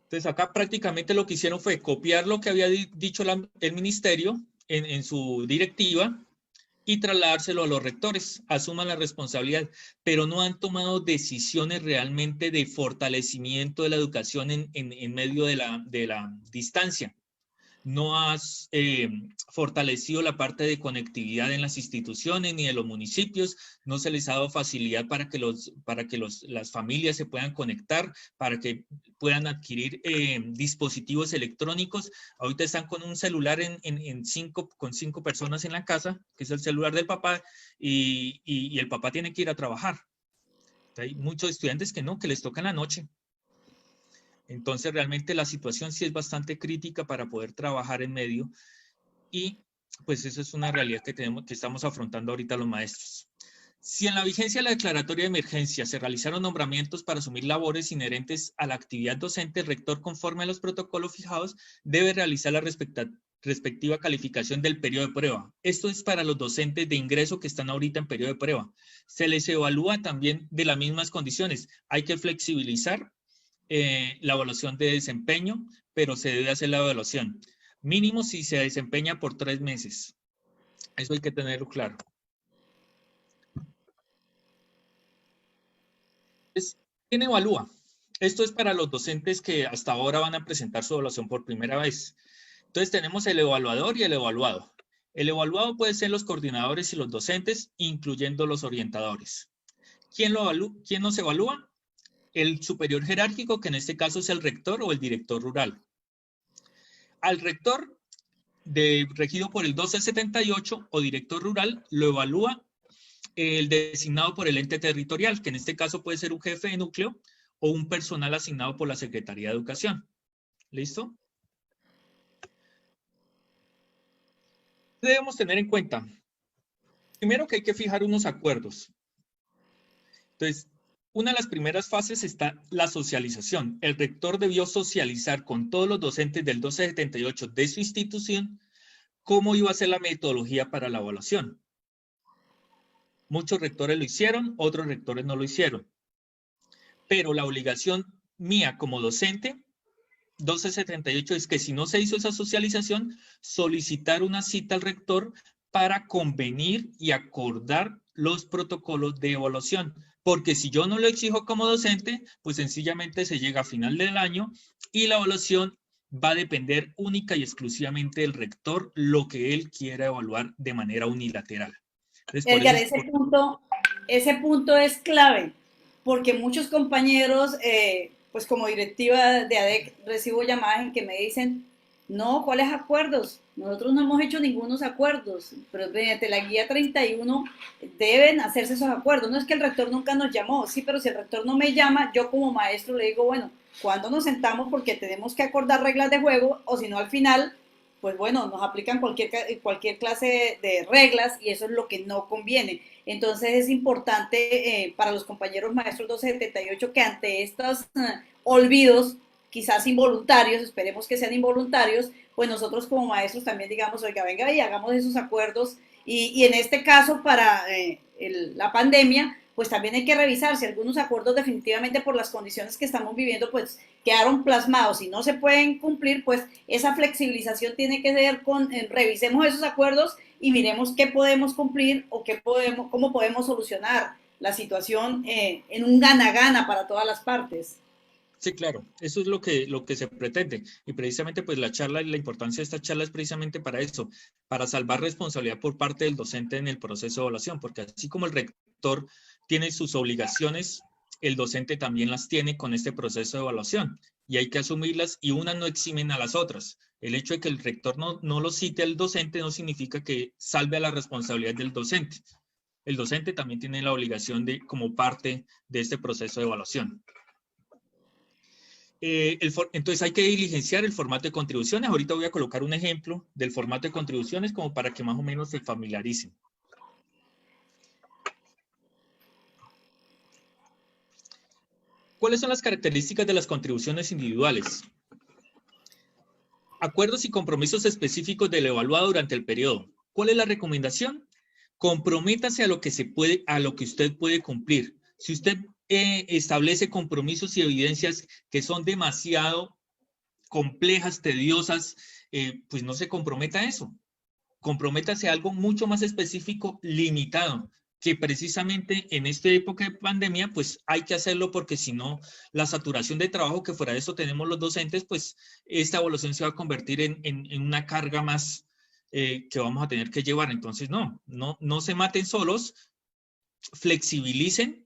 Entonces, acá prácticamente lo que hicieron fue copiar lo que había dicho el ministerio en su directiva y trasladárselo a los rectores. Asuman la responsabilidad, pero no han tomado decisiones realmente de fortalecimiento de la educación en medio de la distancia. No has fortalecido la parte de conectividad en las instituciones ni de los municipios, no se les ha dado facilidad para que las familias se puedan conectar, para que puedan adquirir dispositivos electrónicos. Ahorita están con un celular con 5 personas en la casa, que es el celular del papá, y el papá tiene que ir a trabajar. Hay muchos estudiantes que no, que les toca en la noche. Entonces, realmente la situación sí es bastante crítica para poder trabajar en medio y pues eso es una realidad que estamos afrontando ahorita los maestros. Si en la vigencia de la declaratoria de emergencia se realizaron nombramientos para asumir labores inherentes a la actividad docente, el rector, conforme a los protocolos fijados, debe realizar la respectiva calificación del periodo de prueba. Esto es para los docentes de ingreso que están ahorita en periodo de prueba. Se les evalúa también de las mismas condiciones. Hay que flexibilizar la evaluación de desempeño, pero se debe hacer la evaluación. Mínimo si se desempeña por 3 meses. Eso hay que tenerlo claro. ¿Quién evalúa? Esto es para los docentes que hasta ahora van a presentar su evaluación por primera vez. Entonces tenemos el evaluador y el evaluado. El evaluado puede ser los coordinadores y los docentes, incluyendo los orientadores. ¿Quién nos evalúa? El superior jerárquico, que en este caso es el rector o el director rural. Al rector, regido por el 1278 o director rural, lo evalúa el designado por el ente territorial, que en este caso puede ser un jefe de núcleo o un personal asignado por la Secretaría de Educación. ¿Listo? ¿Qué debemos tener en cuenta? Primero que hay que fijar unos acuerdos. Entonces, una de las primeras fases está la socialización. El rector debió socializar con todos los docentes del 1278 de su institución cómo iba a ser la metodología para la evaluación. Muchos rectores lo hicieron, otros rectores no lo hicieron. Pero la obligación mía como docente, 1278, es que si no se hizo esa socialización, solicitar una cita al rector para convenir y acordar los protocolos de evaluación. Porque si yo no lo exijo como docente, pues sencillamente se llega a final del año y la evaluación va a depender única y exclusivamente del rector, lo que él quiera evaluar de manera unilateral. Entonces, Edgar, ese punto es clave, porque muchos compañeros, pues como directiva de ADEC, recibo llamadas en que me dicen, no, ¿cuáles acuerdos? Nosotros no hemos hecho ningunos acuerdos, pero mediante la guía 31 deben hacerse esos acuerdos. No es que el rector nunca nos llamó, sí, pero si el rector no me llama, yo como maestro le digo, bueno, ¿cuándo nos sentamos? Porque tenemos que acordar reglas de juego, o si no al final, pues bueno, nos aplican cualquier clase de reglas y eso es lo que no conviene. Entonces es importante para los compañeros maestros 1278 que ante estos olvidos, quizás involuntarios, esperemos que sean involuntarios, pues nosotros como maestros también digamos, oiga, venga y hagamos esos acuerdos y en este caso para la pandemia, pues también hay que revisar si algunos acuerdos definitivamente por las condiciones que estamos viviendo, pues quedaron plasmados y no se pueden cumplir, pues esa flexibilización tiene que ser revisemos esos acuerdos y miremos qué podemos cumplir o cómo podemos solucionar la situación en un gana-gana para todas las partes. Sí, claro, eso es lo que se pretende y precisamente pues la charla y la importancia de esta charla es precisamente para eso, para salvar responsabilidad por parte del docente en el proceso de evaluación, porque así como el rector tiene sus obligaciones, el docente también las tiene con este proceso de evaluación y hay que asumirlas y unas no eximen a las otras. El hecho de que el rector no lo cite al docente no significa que salve a la responsabilidad del docente. El docente también tiene la obligación como parte de este proceso de evaluación. Entonces hay que diligenciar el formato de contribuciones. Ahorita voy a colocar un ejemplo del formato de contribuciones como para que más o menos se familiaricen. ¿Cuáles son las características de las contribuciones individuales? Acuerdos y compromisos específicos del evaluado durante el periodo. ¿Cuál es la recomendación? Comprométase a lo que usted puede cumplir. Si usted establece compromisos y evidencias que son demasiado complejas, tediosas, pues no se comprometa a eso. Comprométase a algo mucho más específico, limitado, que precisamente en esta época de pandemia, pues hay que hacerlo porque si no, la saturación de trabajo que fuera de eso tenemos los docentes, pues esta evaluación se va a convertir en una carga más que vamos a tener que llevar. Entonces, no se maten solos, flexibilicen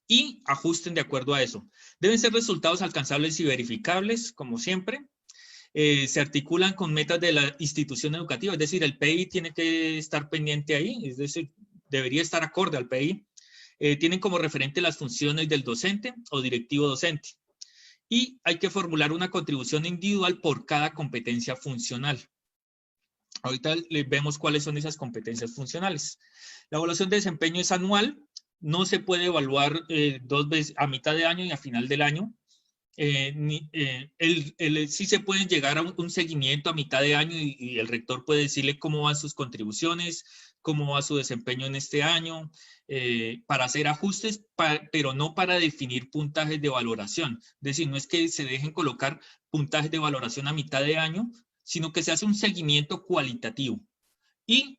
y ajusten de acuerdo a eso. Deben ser resultados alcanzables y verificables, como siempre. Se articulan con metas de la institución educativa, es decir, el PI tiene que estar pendiente ahí, es decir, debería estar acorde al PI. Tienen como referente las funciones del docente o directivo docente. Y hay que formular una contribución individual por cada competencia funcional. Ahorita vemos cuáles son esas competencias funcionales. La evaluación de desempeño es anual. No se puede evaluar 2 veces a mitad de año y a final del año. Sí se pueden llegar a un seguimiento a mitad de año y el rector puede decirle cómo van sus contribuciones, cómo va su desempeño en este año, para hacer ajustes, pero no para definir puntajes de valoración. Es decir, no es que se dejen colocar puntajes de valoración a mitad de año, sino que se hace un seguimiento cualitativo y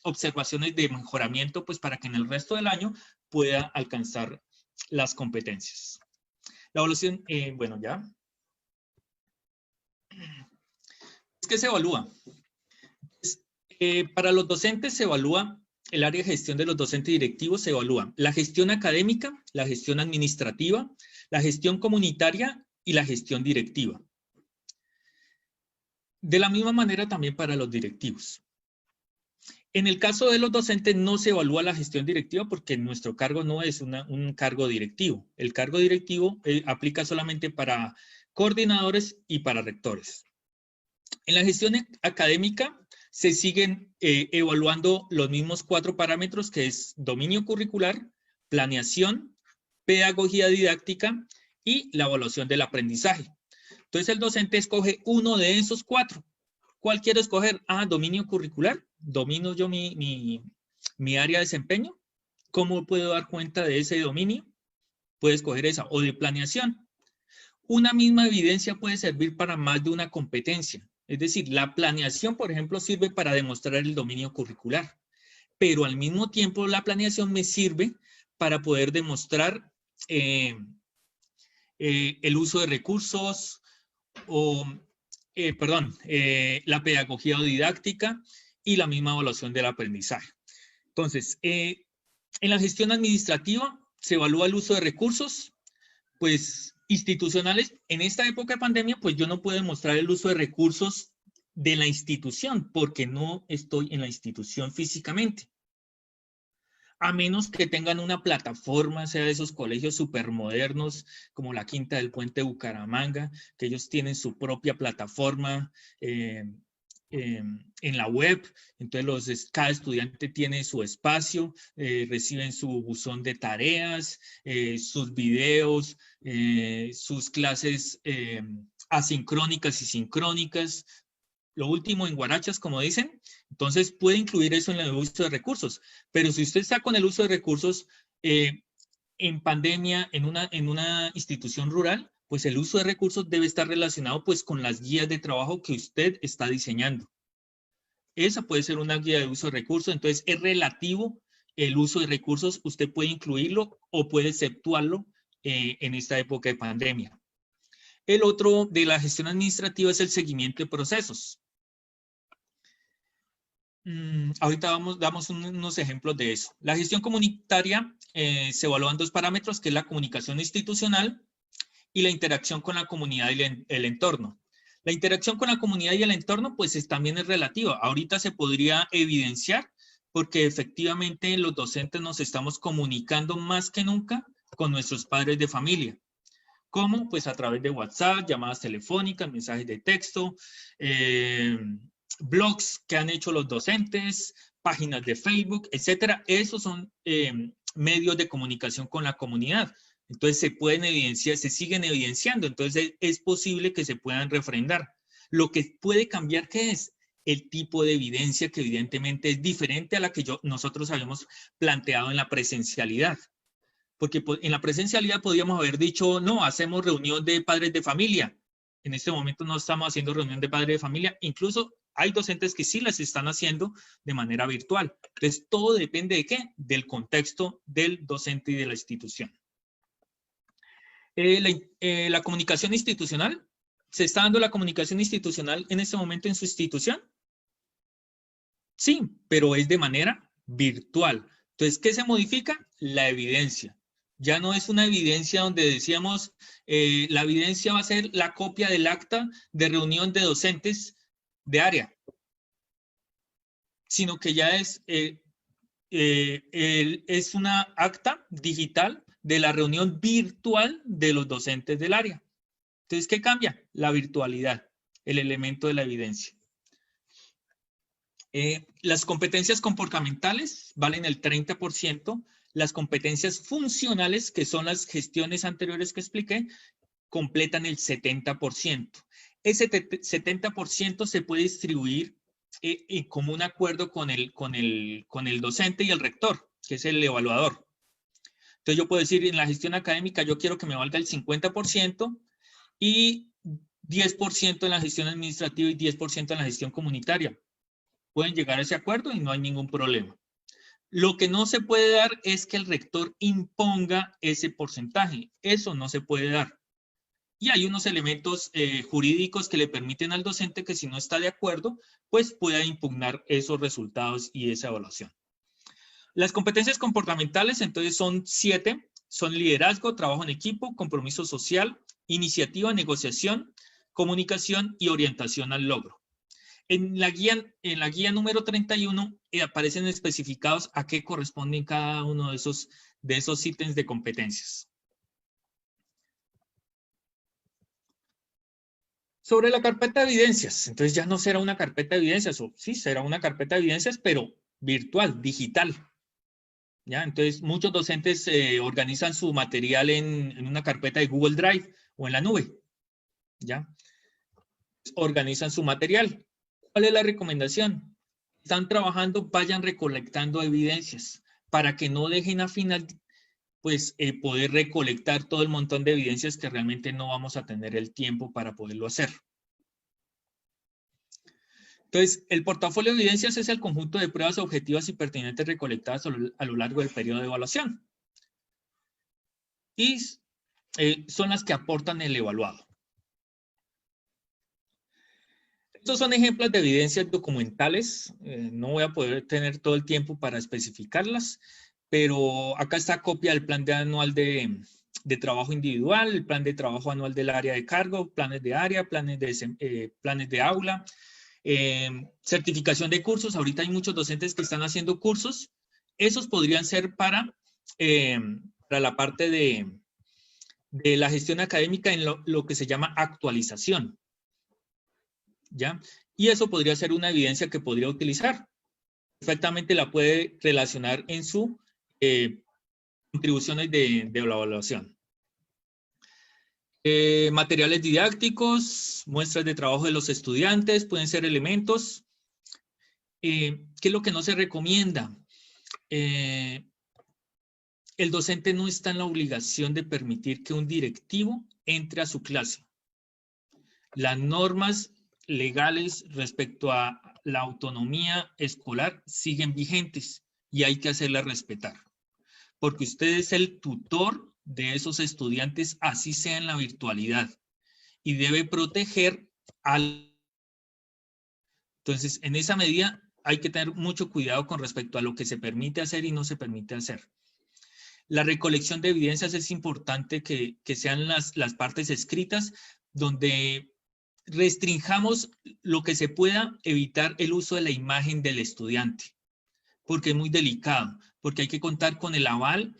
observaciones de mejoramiento, pues para que en el resto del año pueda alcanzar las competencias. La evaluación, bueno, ya. ¿Qué se evalúa? Para los docentes se evalúa, el área de gestión de los docentes directivos se evalúa la gestión académica, la gestión administrativa, la gestión comunitaria y la gestión directiva. De la misma manera también para los directivos. En el caso de los docentes no se evalúa la gestión directiva porque nuestro cargo no es un cargo directivo. El cargo directivo aplica solamente para coordinadores y para rectores. En la gestión académica se siguen evaluando los mismos 4 parámetros, que es dominio curricular, planeación, pedagogía didáctica y la evaluación del aprendizaje. Entonces el docente escoge uno de esos 4. ¿Cuál quiero escoger? Dominio curricular. ¿Domino yo mi área de desempeño? ¿Cómo puedo dar cuenta de ese dominio? Puede escoger esa. O de planeación. Una misma evidencia puede servir para más de una competencia. Es decir, la planeación, por ejemplo, sirve para demostrar el dominio curricular. Pero al mismo tiempo la planeación me sirve para poder demostrar el uso de recursos la pedagogía o didáctica y la misma evaluación del aprendizaje. Entonces, en la gestión administrativa se evalúa el uso de recursos, pues, institucionales. En esta época de pandemia, pues yo no puedo demostrar el uso de recursos de la institución porque no estoy en la institución físicamente. A menos que tengan una plataforma, sea de esos colegios supermodernos, como la Quinta del Puente de Bucaramanga, que ellos tienen su propia plataforma en la web. Entonces, cada estudiante tiene su espacio, reciben su buzón de tareas, sus videos, sus clases asincrónicas y sincrónicas. Lo último en guarachas, como dicen. Entonces puede incluir eso en el uso de recursos. Pero si usted está con el uso de recursos en pandemia, en una institución rural, pues el uso de recursos debe estar relacionado pues con las guías de trabajo que usted está diseñando. Esa puede ser una guía de uso de recursos. Entonces es relativo el uso de recursos. Usted puede incluirlo o puede exceptuarlo en esta época de pandemia. El otro de la gestión administrativa es el seguimiento de procesos. Ahorita damos unos ejemplos de eso. La gestión comunitaria se evalúan 2 parámetros, que es la comunicación institucional y la interacción con la comunidad y el entorno. La interacción con la comunidad y el entorno, pues también es relativa. Ahorita se podría evidenciar porque efectivamente los docentes nos estamos comunicando más que nunca con nuestros padres de familia. ¿Cómo? Pues a través de WhatsApp, llamadas telefónicas, mensajes de texto, blogs que han hecho los docentes, páginas de Facebook, etcétera. Esos son medios de comunicación con la comunidad. Entonces se pueden evidenciar, se siguen evidenciando. Entonces es posible que se puedan refrendar. Lo que puede cambiar, ¿qué es? El tipo de evidencia, que evidentemente es diferente a la que nosotros habíamos planteado en la presencialidad. Porque en la presencialidad podríamos haber dicho, no, hacemos reunión de padres de familia. En este momento no estamos haciendo reunión de padres de familia. Incluso hay docentes que sí las están haciendo de manera virtual. Entonces, todo depende de ¿qué? Del contexto del docente y de la institución. La comunicación institucional. ¿Se está dando la comunicación institucional en este momento en su institución? Sí, pero es de manera virtual. Entonces, ¿qué se modifica? La evidencia. Ya no es una evidencia donde decíamos, la evidencia va a ser la copia del acta de reunión de docentes de área, sino que ya es una acta digital de la reunión virtual de los docentes del área. Entonces, ¿qué cambia? La virtualidad, el elemento de la evidencia. Las competencias comportamentales valen el 30%. Las competencias funcionales, que son las gestiones anteriores que expliqué, completan el 70%. Ese 70% se puede distribuir como un acuerdo con el docente y el rector, que es el evaluador. Entonces yo puedo decir, en la gestión académica yo quiero que me valga el 50% y 10% en la gestión administrativa y 10% en la gestión comunitaria. Pueden llegar a ese acuerdo y no hay ningún problema. Lo que no se puede dar es que el rector imponga ese porcentaje. Eso no se puede dar. Y hay unos elementos jurídicos que le permiten al docente que si no está de acuerdo, pues pueda impugnar esos resultados y esa evaluación. Las competencias comportamentales, entonces, son 7. Son liderazgo, trabajo en equipo, compromiso social, iniciativa, negociación, comunicación y orientación al logro. En la guía número 31 aparecen especificados a qué corresponden cada uno de esos ítems de competencias. Sobre la carpeta de evidencias, entonces ya no será una carpeta de evidencias, o sí, será una carpeta de evidencias, pero virtual, digital. ¿Ya? Entonces, muchos docentes organizan su material en una carpeta de Google Drive o en la nube. ¿Ya? Organizan su material. ¿Cuál es la recomendación? Están trabajando, vayan recolectando evidencias para que no dejen a final, pues, poder recolectar todo el montón de evidencias que realmente no vamos a tener el tiempo para poderlo hacer. Entonces, el portafolio de evidencias es el conjunto de pruebas objetivas y pertinentes recolectadas a lo largo del periodo de evaluación. Y son las que aportan el evaluado. Estos son ejemplos de evidencias documentales. No voy a poder tener todo el tiempo para especificarlas, pero acá está copia del plan anual de trabajo individual, el plan de trabajo anual del área de cargo, planes de área, planes de aula, certificación de cursos. Ahorita hay muchos docentes que están haciendo cursos. Esos podrían ser para la parte de la gestión académica en lo que se llama actualización. ¿Ya? Y eso podría ser una evidencia que podría utilizar. Perfectamente la puede relacionar en sus contribuciones de la evaluación. Materiales didácticos, muestras de trabajo de los estudiantes, pueden ser elementos. ¿Qué es lo que no se recomienda? El docente no está en la obligación de permitir que un directivo entre a su clase. Las normas legales respecto a la autonomía escolar siguen vigentes y hay que hacerlas respetar. Porque usted es el tutor de esos estudiantes, así sea en la virtualidad, y debe proteger al... Entonces, en esa medida hay que tener mucho cuidado con respecto a lo que se permite hacer y no se permite hacer. La recolección de evidencias es importante que sean las partes escritas donde restringamos lo que se pueda, evitar el uso de la imagen del estudiante, porque es muy delicado, porque hay que contar con el aval,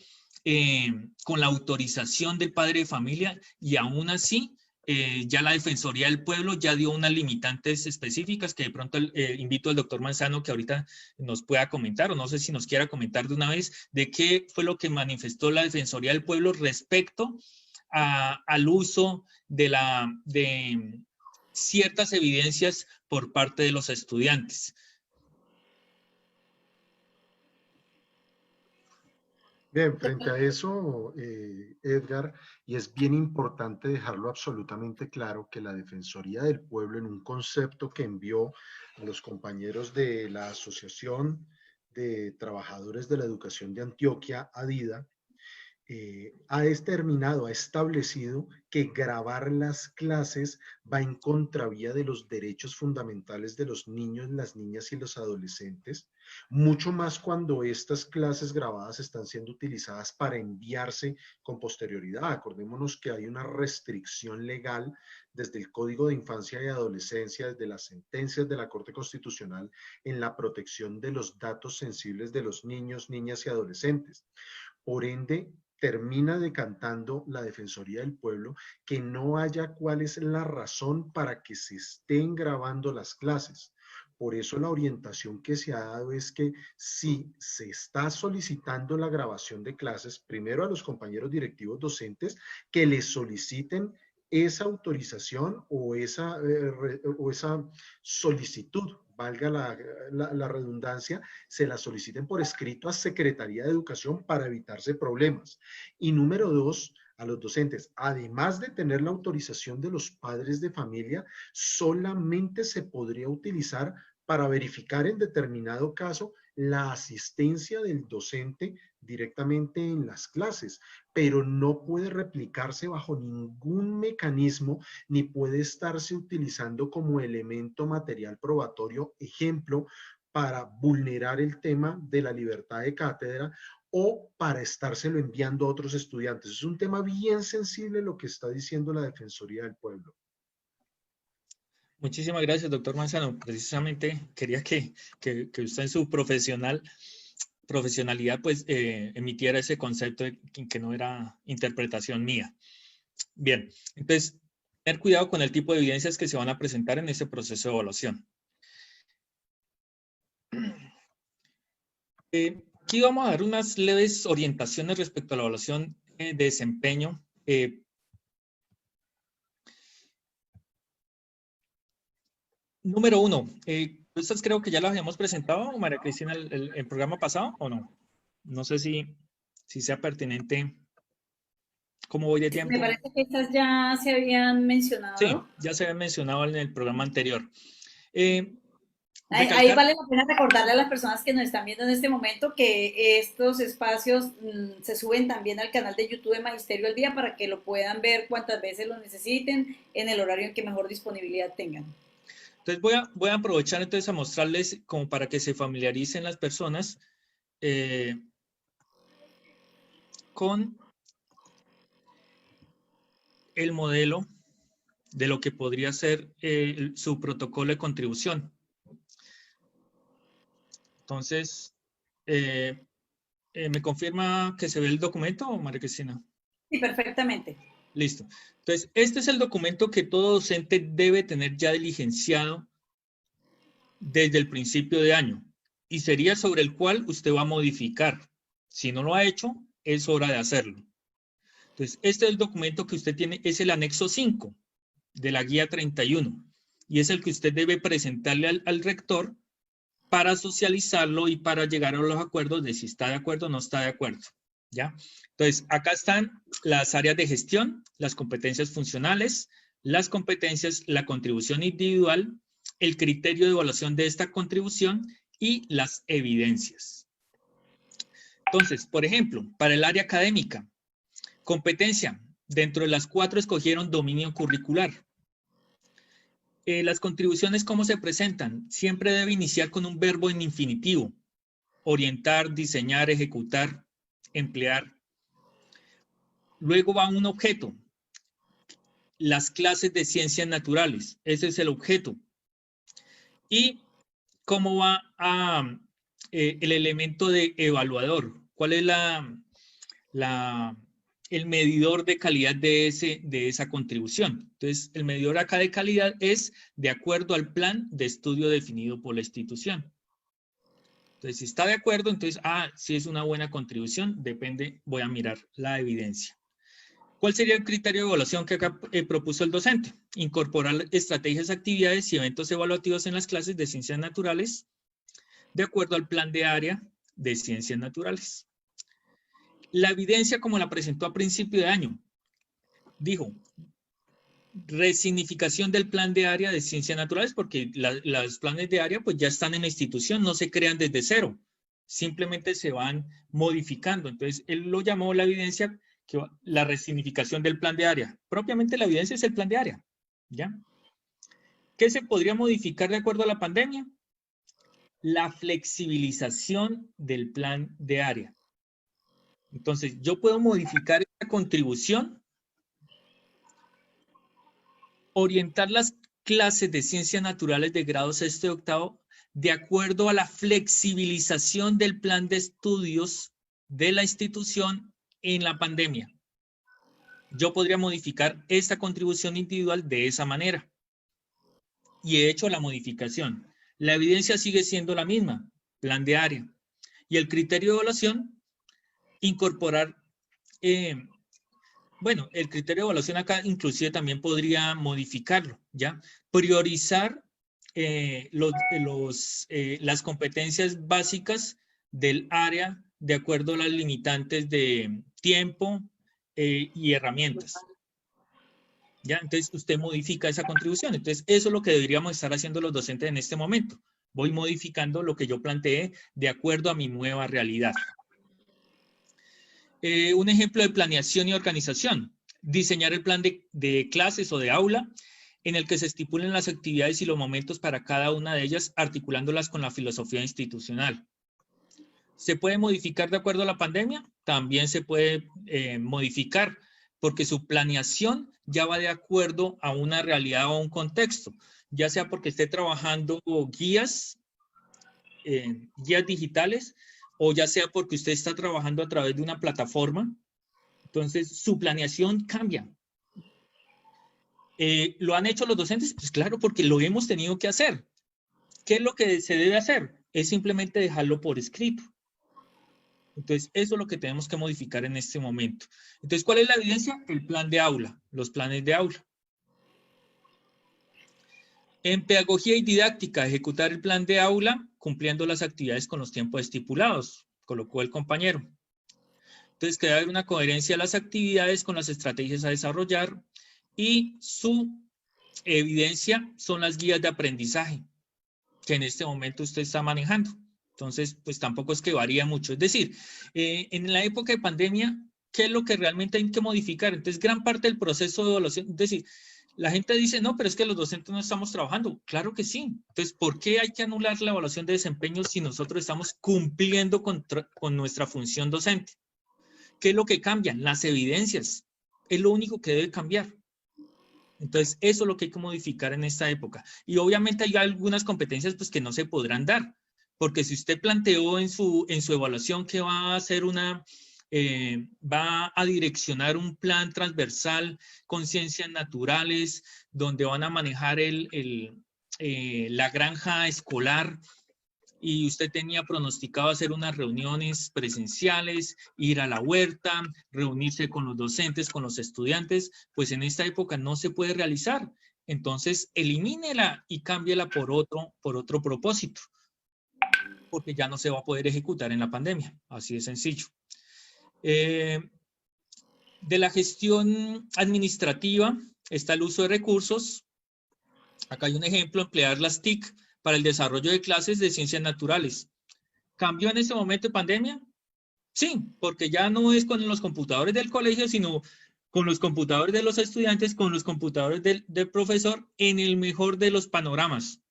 con la autorización del padre de familia, y aún así ya la Defensoría del Pueblo ya dio unas limitantes específicas que de pronto invito al doctor Manzano que ahorita nos pueda comentar, o no sé si nos quiera comentar de una vez de qué fue lo que manifestó la Defensoría del Pueblo respecto al uso de ciertas evidencias por parte de los estudiantes. Bien, frente a eso, Edgar, y es bien importante dejarlo absolutamente claro que la Defensoría del Pueblo, en un concepto que envió a los compañeros de la Asociación de Trabajadores de la Educación de Antioquia, ADIDA, ha determinado, ha establecido que grabar las clases va en contravía de los derechos fundamentales de los niños, las niñas y los adolescentes, mucho más cuando estas clases grabadas están siendo utilizadas para enviarse con posterioridad. Acordémonos que hay una restricción legal desde el Código de Infancia y Adolescencia, desde las sentencias de la Corte Constitucional en la protección de los datos sensibles de los niños, niñas y adolescentes. Por ende, termina decantando la Defensoría del Pueblo que no haya cuál es la razón para que se estén grabando las clases. Por eso la orientación que se ha dado es que si se está solicitando la grabación de clases, primero a los compañeros directivos docentes que les soliciten esa autorización o esa solicitud, valga la redundancia, se la soliciten por escrito a Secretaría de Educación para evitarse problemas. Y número dos, a los docentes, además de tener la autorización de los padres de familia, solamente se podría utilizar para verificar en determinado caso la asistencia del docente directamente en las clases, pero no puede replicarse bajo ningún mecanismo ni puede estarse utilizando como elemento material probatorio, ejemplo, para vulnerar el tema de la libertad de cátedra o para estárselo enviando a otros estudiantes. Es un tema bien sensible lo que está diciendo la Defensoría del Pueblo. Muchísimas gracias, doctor Manzano. Precisamente quería que usted en su profesionalidad pues emitiera ese concepto de que no era interpretación mía. Bien, entonces, tener cuidado con el tipo de evidencias que se van a presentar en este proceso de evaluación. Aquí vamos a dar unas leves orientaciones respecto a la evaluación de desempeño. Número 1, estas creo que ya las habíamos presentado, María Cristina, el programa pasado, ¿o no? No sé si sea pertinente. ¿Cómo voy de tiempo? Me parece que estas ya se habían mencionado. Sí, ya se habían mencionado en el programa anterior. Ahí vale la pena recordarle a las personas que nos están viendo en este momento que estos espacios se suben también al canal de YouTube de Magisterio al Día para que lo puedan ver cuantas veces lo necesiten en el horario en que mejor disponibilidad tengan. Entonces voy a aprovechar entonces a mostrarles como para que se familiaricen las personas con el modelo de lo que podría ser su protocolo de contribución. Entonces, ¿me confirma que se ve el documento, María Cristina? Sí, perfectamente. Listo. Entonces, este es el documento que todo docente debe tener ya diligenciado desde el principio de año y sería sobre el cual usted va a modificar. Si no lo ha hecho, es hora de hacerlo. Entonces, este es el documento que usted tiene, es el anexo 5 de la guía 31 y es el que usted debe presentarle al rector para socializarlo y para llegar a los acuerdos de si está de acuerdo o no está de acuerdo. ¿Ya? Entonces, acá están las áreas de gestión, las competencias funcionales, las competencias, la contribución individual, el criterio de evaluación de esta contribución y las evidencias. Entonces, por ejemplo, para el área académica, competencia, dentro de las 4 escogieron dominio curricular. Las contribuciones, ¿cómo se presentan? Siempre debe iniciar con un verbo en infinitivo. Orientar, diseñar, ejecutar, emplear. Luego va un objeto. Las clases de ciencias naturales. Ese es el objeto. Y cómo va el elemento de evaluador. ¿Cuál es el medidor de calidad de esa contribución? Entonces, el medidor acá de calidad es de acuerdo al plan de estudio definido por la institución. Entonces, si está de acuerdo, entonces, si es una buena contribución, depende, voy a mirar la evidencia. ¿Cuál sería el criterio de evaluación que acá propuso el docente? Incorporar estrategias, actividades y eventos evaluativos en las clases de ciencias naturales de acuerdo al plan de área de ciencias naturales. La evidencia, como la presentó a principio de año, dijo resignificación del plan de área de ciencias naturales, porque los planes de área pues ya están en la institución, no se crean desde cero, simplemente se van modificando. Entonces, él lo llamó la evidencia, la resignificación del plan de área. Propiamente la evidencia es el plan de área, ¿ya? ¿Qué se podría modificar de acuerdo a la pandemia? La flexibilización del plan de área. Entonces, yo puedo modificar esta contribución, orientar las clases de ciencias naturales de grado 6 y 8 de acuerdo a la flexibilización del plan de estudios de la institución en la pandemia. Yo podría modificar esta contribución individual de esa manera. Y he hecho la modificación. La evidencia sigue siendo la misma, plan de área. Y el criterio de evaluación, incorporar, bueno, el criterio de evaluación acá inclusive también podría modificarlo, ¿ya? Priorizar las competencias básicas del área de acuerdo a las limitantes de tiempo, y herramientas. ¿Ya? Entonces, usted modifica esa contribución. Entonces, eso es lo que deberíamos estar haciendo los docentes en este momento. Voy modificando lo que yo planteé de acuerdo a mi nueva realidad. Un ejemplo de planeación y organización. Diseñar el plan de clases o de aula en el que se estipulen las actividades y los momentos para cada una de ellas, articulándolas con la filosofía institucional. ¿Se puede modificar de acuerdo a la pandemia? También se puede modificar, porque su planeación ya va de acuerdo a una realidad o a un contexto, ya sea porque esté trabajando guías digitales, o ya sea porque usted está trabajando a través de una plataforma. Entonces, su planeación cambia. ¿Lo han hecho los docentes? Pues claro, porque lo hemos tenido que hacer. ¿Qué es lo que se debe hacer? Es simplemente dejarlo por escrito. Entonces, eso es lo que tenemos que modificar en este momento. Entonces, ¿cuál es la evidencia? El plan de aula, los planes de aula. En pedagogía y didáctica, ejecutar el plan de aula cumpliendo las actividades con los tiempos estipulados, colocó el compañero. Entonces, que debe haber una coherencia de las actividades con las estrategias a desarrollar, y su evidencia son las guías de aprendizaje que en este momento usted está manejando. Entonces, pues tampoco es que varía mucho. Es decir, en la época de pandemia, ¿qué es lo que realmente hay que modificar? Entonces, gran parte del proceso de evaluación, es decir, la gente dice, no, pero es que los docentes no estamos trabajando. Claro que sí. Entonces, ¿por qué hay que anular la evaluación de desempeño si nosotros estamos cumpliendo con nuestra función docente? ¿Qué es lo que cambia? Las evidencias. Es lo único que debe cambiar. Entonces, eso es lo que hay que modificar en esta época. Y obviamente hay algunas competencias pues, que no se podrán dar. Porque si usted planteó en su evaluación que va a hacer va a direccionar un plan transversal con ciencias naturales, donde van a manejar la granja escolar, y usted tenía pronosticado hacer unas reuniones presenciales, ir a la huerta, reunirse con los docentes, con los estudiantes, pues en esta época no se puede realizar. Entonces, elimínela y cámbiela por otro propósito, porque ya no se va a poder ejecutar en la pandemia. Así de sencillo. De la gestión administrativa está el uso de recursos. Acá hay un ejemplo, emplear las TIC para el desarrollo de clases de ciencias naturales. ¿Cambió en este momento de pandemia? Sí, porque ya no es con los computadores del colegio, sino con los computadores de los estudiantes, con los computadores del profesor, en el mejor de los panoramas.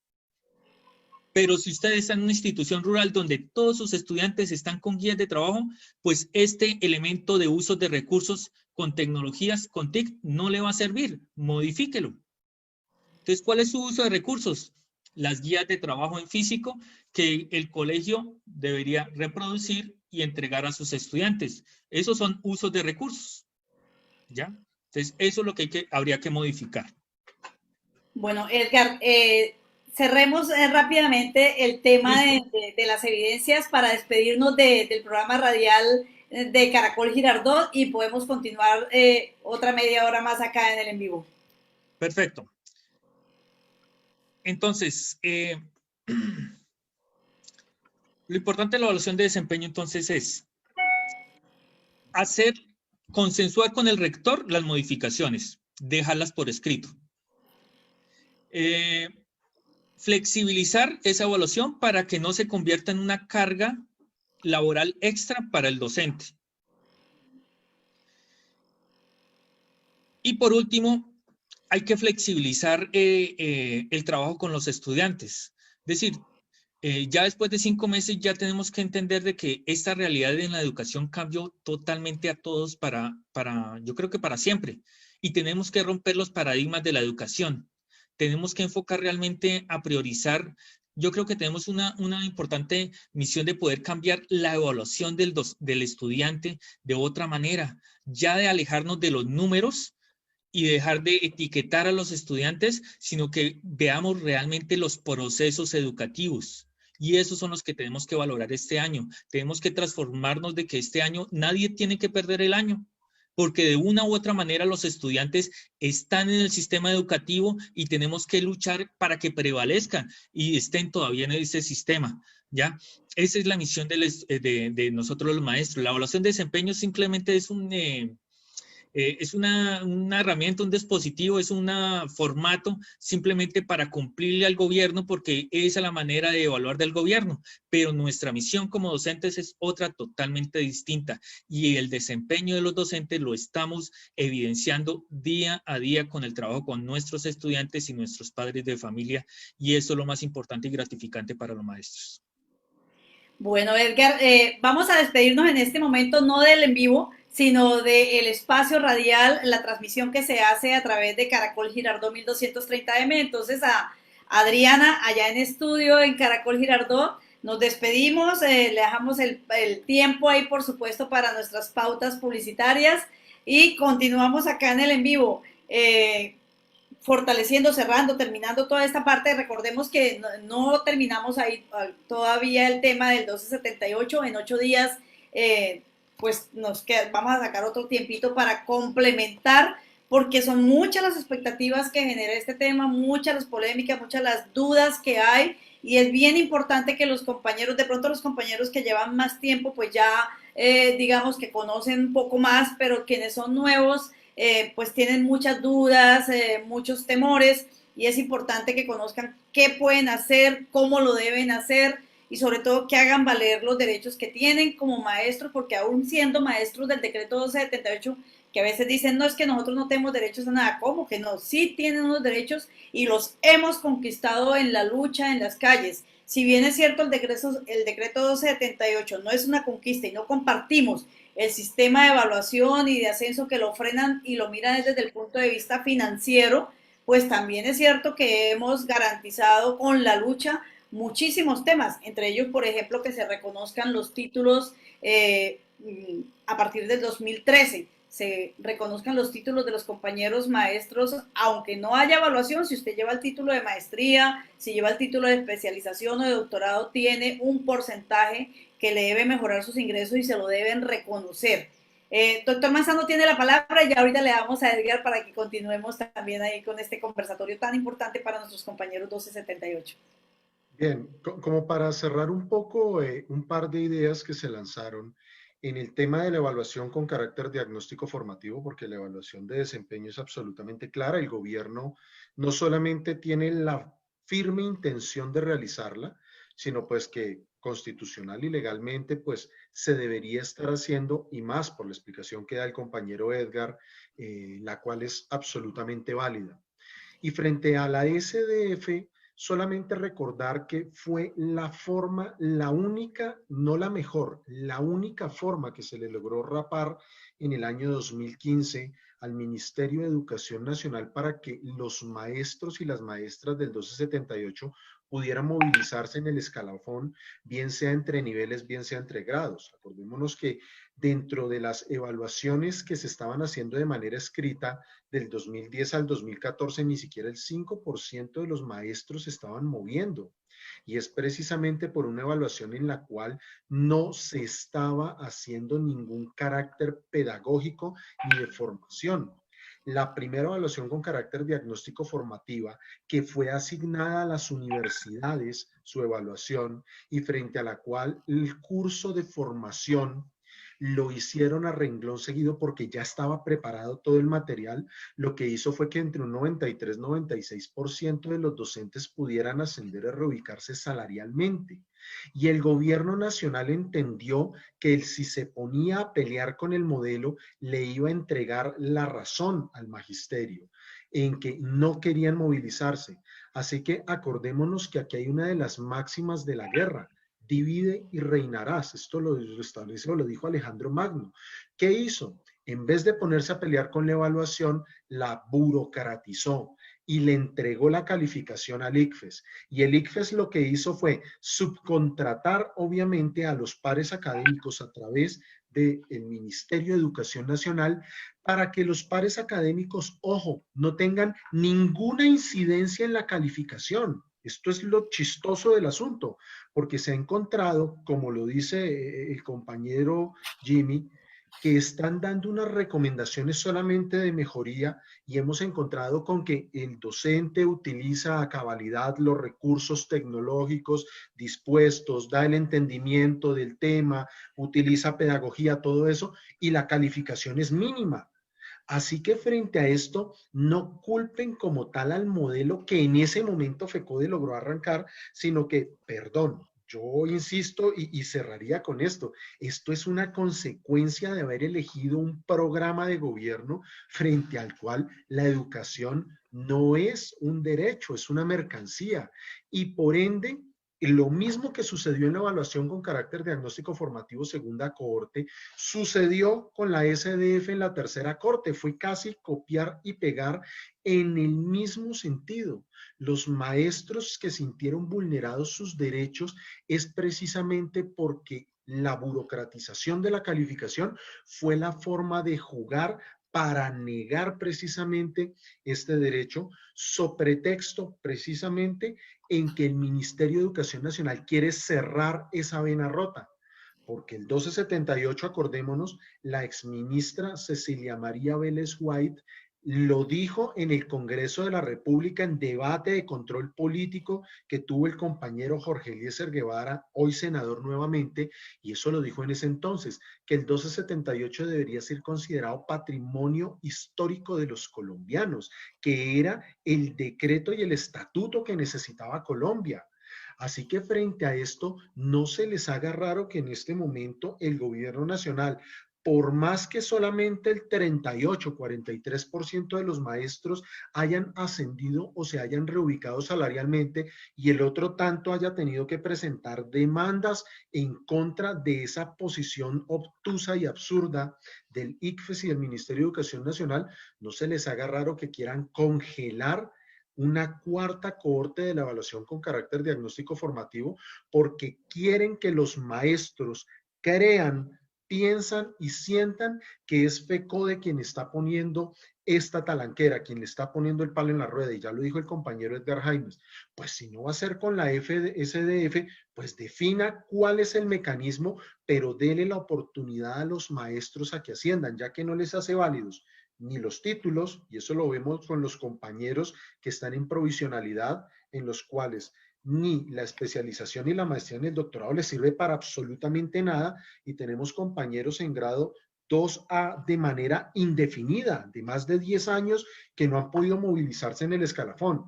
Pero si usted está en una institución rural donde todos sus estudiantes están con guías de trabajo, pues este elemento de uso de recursos con tecnologías, con TIC, no le va a servir. Modifíquelo. Entonces, ¿cuál es su uso de recursos? Las guías de trabajo en físico que el colegio debería reproducir y entregar a sus estudiantes. Esos son usos de recursos. ¿Ya? Entonces, eso es lo que habría que modificar. Bueno, Edgar, cerremos rápidamente el tema de las evidencias para despedirnos del programa radial de Caracol Girardot y podemos continuar otra media hora más acá en el en vivo. Perfecto. Entonces, lo importante de la evaluación de desempeño entonces es consensuar con el rector las modificaciones, dejarlas por escrito. Flexibilizar esa evaluación para que no se convierta en una carga laboral extra para el docente. Y por último, hay que flexibilizar el trabajo con los estudiantes. Es decir, ya después de 5 meses ya tenemos que entender de que esta realidad en la educación cambió totalmente a todos yo creo que para siempre. Y tenemos que romper los paradigmas de la educación. Tenemos que enfocar realmente a priorizar. Yo creo que tenemos una importante misión de poder cambiar la evaluación del estudiante de otra manera, ya de alejarnos de los números y dejar de etiquetar a los estudiantes, sino que veamos realmente los procesos educativos. Y esos son los que tenemos que valorar este año. Tenemos que transformarnos de que este año nadie tiene que perder el año, porque de una u otra manera los estudiantes están en el sistema educativo y tenemos que luchar para que prevalezcan y estén todavía en ese sistema, ¿ya? Esa es la misión de nosotros los maestros. La evaluación de desempeño simplemente es Es una herramienta, un dispositivo, es un formato simplemente para cumplirle al gobierno porque esa es la manera de evaluar del gobierno, pero nuestra misión como docentes es otra totalmente distinta y el desempeño de los docentes lo estamos evidenciando día a día con el trabajo con nuestros estudiantes y nuestros padres de familia, y eso es lo más importante y gratificante para los maestros. Bueno, Edgar, vamos a despedirnos en este momento, no del en vivo, sino del espacio radial, la transmisión que se hace a través de Caracol Girardot 1230M. Entonces, a Adriana, allá en estudio, en Caracol Girardot, nos despedimos, le dejamos el tiempo ahí, por supuesto, para nuestras pautas publicitarias y continuamos acá en el en vivo. Fortaleciendo, cerrando, terminando toda esta parte. Recordemos que no terminamos ahí todavía el tema del 1278. En 8 días, pues vamos a sacar otro tiempito para complementar, porque son muchas las expectativas que genera este tema, muchas las polémicas, muchas las dudas que hay, y es bien importante que los compañeros, de pronto los compañeros que llevan más tiempo, pues ya digamos que conocen un poco más, pero quienes son nuevos, pues tienen muchas dudas, muchos temores, y es importante que conozcan qué pueden hacer, cómo lo deben hacer y sobre todo que hagan valer los derechos que tienen como maestros, porque aún siendo maestros del decreto 1278, que a veces dicen, no, es que nosotros no tenemos derechos a nada. ¿Cómo que no? Sí tienen unos derechos y los hemos conquistado en la lucha, en las calles. Si bien es cierto el decreto 1278 no es una conquista y no compartimos el sistema de evaluación y de ascenso que lo frenan y lo miran desde el punto de vista financiero, pues también es cierto que hemos garantizado con la lucha muchísimos temas, entre ellos, por ejemplo, que se reconozcan los títulos a partir del 2013, se reconozcan los títulos de los compañeros maestros, aunque no haya evaluación. Si usted lleva el título de maestría, si lleva el título de especialización o de doctorado, tiene un porcentaje que le debe mejorar sus ingresos y se lo deben reconocer. Doctor Manzano tiene la palabra y ahorita le damos a Edgar para que continuemos también ahí con este conversatorio tan importante para nuestros compañeros 1278. Bien, como para cerrar un poco un par de ideas que se lanzaron en el tema de la evaluación con carácter diagnóstico formativo, porque la evaluación de desempeño es absolutamente clara. El gobierno no solamente tiene la firme intención de realizarla, sino pues que constitucional y legalmente pues se debería estar haciendo, y más por la explicación que da el compañero Edgar, la cual es absolutamente válida. Y frente a la SDF, solamente recordar que fue la forma, la única, no la mejor, la única forma que se le logró rapar en el año 2015 al Ministerio de Educación Nacional para que los maestros y las maestras del 1278 pudieran movilizarse en el escalafón, bien sea entre niveles, bien sea entre grados. Acordémonos que dentro de las evaluaciones que se estaban haciendo de manera escrita del 2010 al 2014, ni siquiera el 5% de los maestros se estaban moviendo. Y es precisamente por una evaluación en la cual no se estaba haciendo ningún carácter pedagógico ni de formación. La primera evaluación con carácter diagnóstico formativa, que fue asignada a las universidades, su evaluación, y frente a la cual el curso de formación lo hicieron a renglón seguido porque ya estaba preparado todo el material. Lo que hizo fue que entre un 93-96% de los docentes pudieran ascender a reubicarse salarialmente. Y el gobierno nacional entendió que si se ponía a pelear con el modelo, le iba a entregar la razón al magisterio en que no querían movilizarse. Así que acordémonos que aquí hay una de las máximas de la guerra: divide y reinarás. Esto lo estableció, lo dijo Alejandro Magno. ¿Qué hizo? En vez de ponerse a pelear con la evaluación, la burocratizó y le entregó la calificación al ICFES. Y el ICFES lo que hizo fue subcontratar, obviamente, a los pares académicos a través del Ministerio de Educación Nacional para que los pares académicos, ojo, no tengan ninguna incidencia en la calificación. Esto es lo chistoso del asunto, porque se ha encontrado, como lo dice el compañero Jimmy, que están dando unas recomendaciones solamente de mejoría, y hemos encontrado con que el docente utiliza a cabalidad los recursos tecnológicos dispuestos, da el entendimiento del tema, utiliza pedagogía, todo eso, y la calificación es mínima. Así que frente a esto, no culpen como tal al modelo que en ese momento FECODE logró arrancar, sino que, perdón, yo insisto y cerraría con esto. Esto es una consecuencia de haber elegido un programa de gobierno frente al cual la educación no es un derecho, es una mercancía. Y por ende, lo mismo que sucedió en la evaluación con carácter diagnóstico formativo segunda cohorte, sucedió con la SDF en la tercera corte. Fue casi copiar y pegar en el mismo sentido. Los maestros que sintieron vulnerados sus derechos es precisamente porque la burocratización de la calificación fue la forma de jugar para negar precisamente este derecho, so pretexto precisamente en que el Ministerio de Educación Nacional quiere cerrar esa vena rota. Porque el 1278, acordémonos, la exministra Cecilia María Vélez White lo dijo en el Congreso de la República en debate de control político que tuvo el compañero Jorge Eliezer Guevara, hoy senador nuevamente, y eso lo dijo en ese entonces, que el 1278 debería ser considerado patrimonio histórico de los colombianos, que era el decreto y el estatuto que necesitaba Colombia. Así que frente a esto, no se les haga raro que en este momento el gobierno nacional, por más que solamente el 38, 43% de los maestros hayan ascendido o se hayan reubicado salarialmente y el otro tanto haya tenido que presentar demandas en contra de esa posición obtusa y absurda del ICFES y del Ministerio de Educación Nacional, no se les haga raro que quieran congelar una cuarta cohorte de la evaluación con carácter diagnóstico formativo porque quieren que los maestros crean, piensan y sientan que es FECODE quien está poniendo esta talanquera, quien le está poniendo el palo en la rueda, y ya lo dijo el compañero Edgar Jaimes. Pues si no va a ser con la SDF, pues defina cuál es el mecanismo, pero dele la oportunidad a los maestros a que asciendan, ya que no les hace válidos ni los títulos, y eso lo vemos con los compañeros que están en provisionalidad, en los cuales ni la especialización ni la maestría ni el doctorado les sirve para absolutamente nada, y tenemos compañeros en grado 2A de manera indefinida, de más de 10 años, que no han podido movilizarse en el escalafón.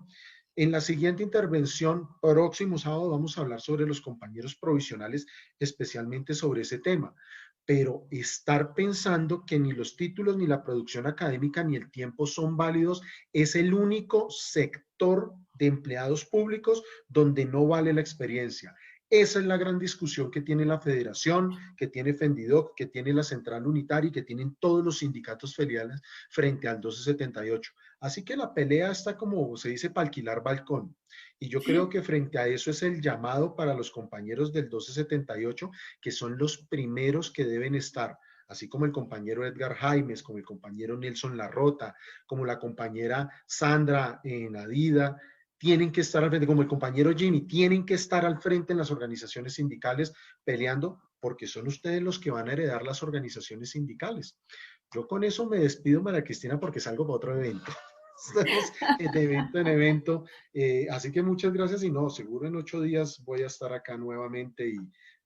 En la siguiente intervención, próximo sábado, vamos a hablar sobre los compañeros provisionales, especialmente sobre ese tema. Pero estar pensando que ni los títulos, ni la producción académica, ni el tiempo son válidos, es el único sector de empleados públicos donde no vale la experiencia. Esa es la gran discusión que tiene la federación, que tiene Fendidoc, que tiene la Central Unitaria y que tienen todos los sindicatos filiales frente al 1278. Así que la pelea está, como se dice, para alquilar balcón. Y yo creo que frente a eso es el llamado para los compañeros del 1278, que son los primeros que deben estar, así como el compañero Edgar Jaimes, como el compañero Nelson Larrota, como la compañera Sandra Nadida, tienen que estar al frente, como el compañero Jimmy, tienen que estar al frente en las organizaciones sindicales peleando, porque son ustedes los que van a heredar las organizaciones sindicales. Yo con eso me despido, María Cristina, porque salgo para otro evento. Estamos de evento en evento. Así que muchas gracias y no, seguro en 8 días voy a estar acá nuevamente y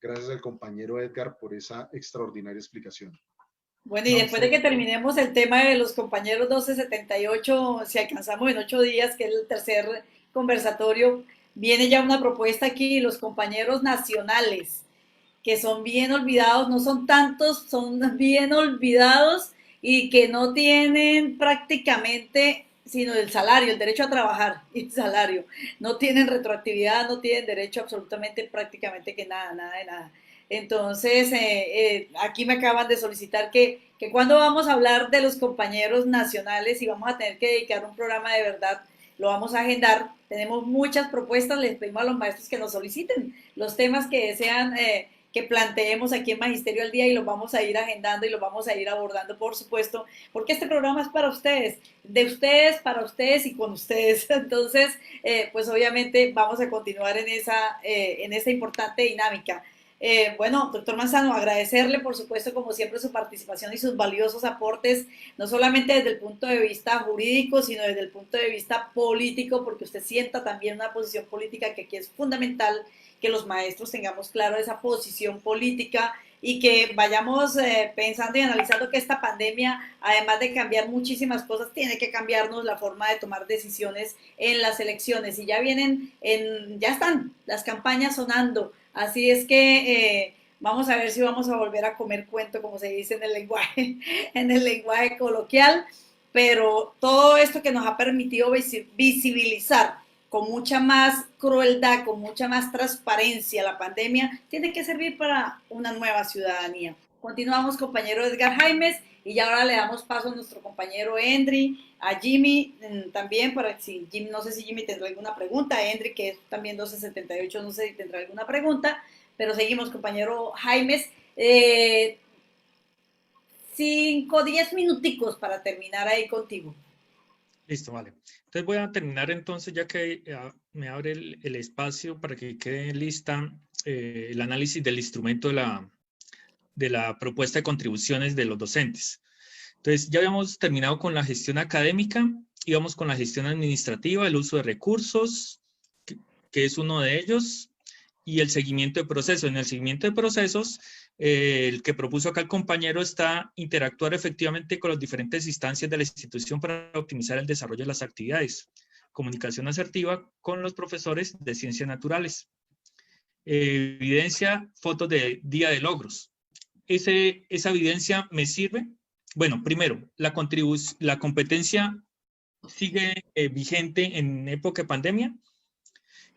gracias al compañero Edgar por esa extraordinaria explicación. Bueno, y después de que terminemos el tema de los compañeros 1278, si alcanzamos en 8 días, que es el tercer conversatorio, viene ya una propuesta aquí, los compañeros nacionales, que son bien olvidados, no son tantos, son bien olvidados y que no tienen prácticamente sino el salario, el derecho a trabajar y el salario. No tienen retroactividad, no tienen derecho absolutamente prácticamente que nada, nada de nada. Entonces, aquí me acaban de solicitar que cuando vamos a hablar de los compañeros nacionales y vamos a tener que dedicar un programa de verdad, lo vamos a agendar. Tenemos muchas propuestas, les pedimos a los maestros que nos soliciten los temas que desean que planteemos aquí en Magisterio al Día y los vamos a ir agendando y los vamos a ir abordando, por supuesto, porque este programa es para ustedes, de ustedes, para ustedes y con ustedes. Entonces, pues obviamente vamos a continuar en esa importante dinámica. Bueno, doctor Manzano, agradecerle, por supuesto, como siempre, su participación y sus valiosos aportes, no solamente desde el punto de vista jurídico, sino desde el punto de vista político, porque usted sienta también una posición política que aquí es fundamental que los maestros tengamos claro esa posición política y que vayamos pensando y analizando que esta pandemia, además de cambiar muchísimas cosas, tiene que cambiarnos la forma de tomar decisiones en las elecciones. Y ya ya están las campañas sonando. Así es que vamos a ver si vamos a volver a comer cuento, como se dice en el lenguaje coloquial, pero todo esto que nos ha permitido visibilizar con mucha más crueldad, con mucha más transparencia la pandemia, tiene que servir para una nueva ciudadanía. Continuamos, compañero Edgar Jaimes, y ya ahora le damos paso a nuestro compañero Endry, a Jimmy también, para si Jimmy, no sé si Jimmy tendrá alguna pregunta, Endry, que es también 1278, no sé si tendrá alguna pregunta, pero seguimos, compañero Jaimes. 5, 10 minuticos para terminar ahí contigo. Listo, vale. Entonces voy a terminar entonces, ya que me abre el espacio para que quede lista el análisis del instrumento de la propuesta de contribuciones de los docentes. Entonces ya habíamos terminado con la gestión académica, íbamos con la gestión administrativa, el uso de recursos, que es uno de ellos, y el seguimiento de procesos. En el seguimiento de procesos, el que propuso acá el compañero está interactuar efectivamente con las diferentes instancias de la institución para optimizar el desarrollo de las actividades. Comunicación asertiva con los profesores de ciencias naturales. Evidencia, fotos de día de logros. Esa evidencia me sirve. Bueno, primero, la competencia sigue vigente en época de pandemia.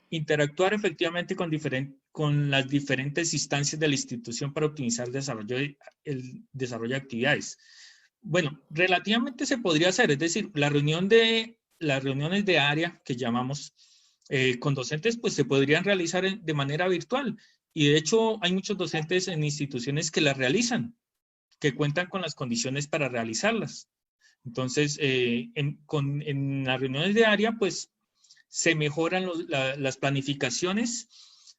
Interactuar efectivamente con las diferentes instancias de la institución para optimizar el desarrollo de actividades. Bueno, relativamente se podría hacer, es decir, las reuniones de área que llamamos con docentes, pues se podrían realizar de manera virtual. Y de hecho hay muchos docentes en instituciones que las realizan, que cuentan con las condiciones para realizarlas. Entonces, en las reuniones de área, pues se mejoran las planificaciones,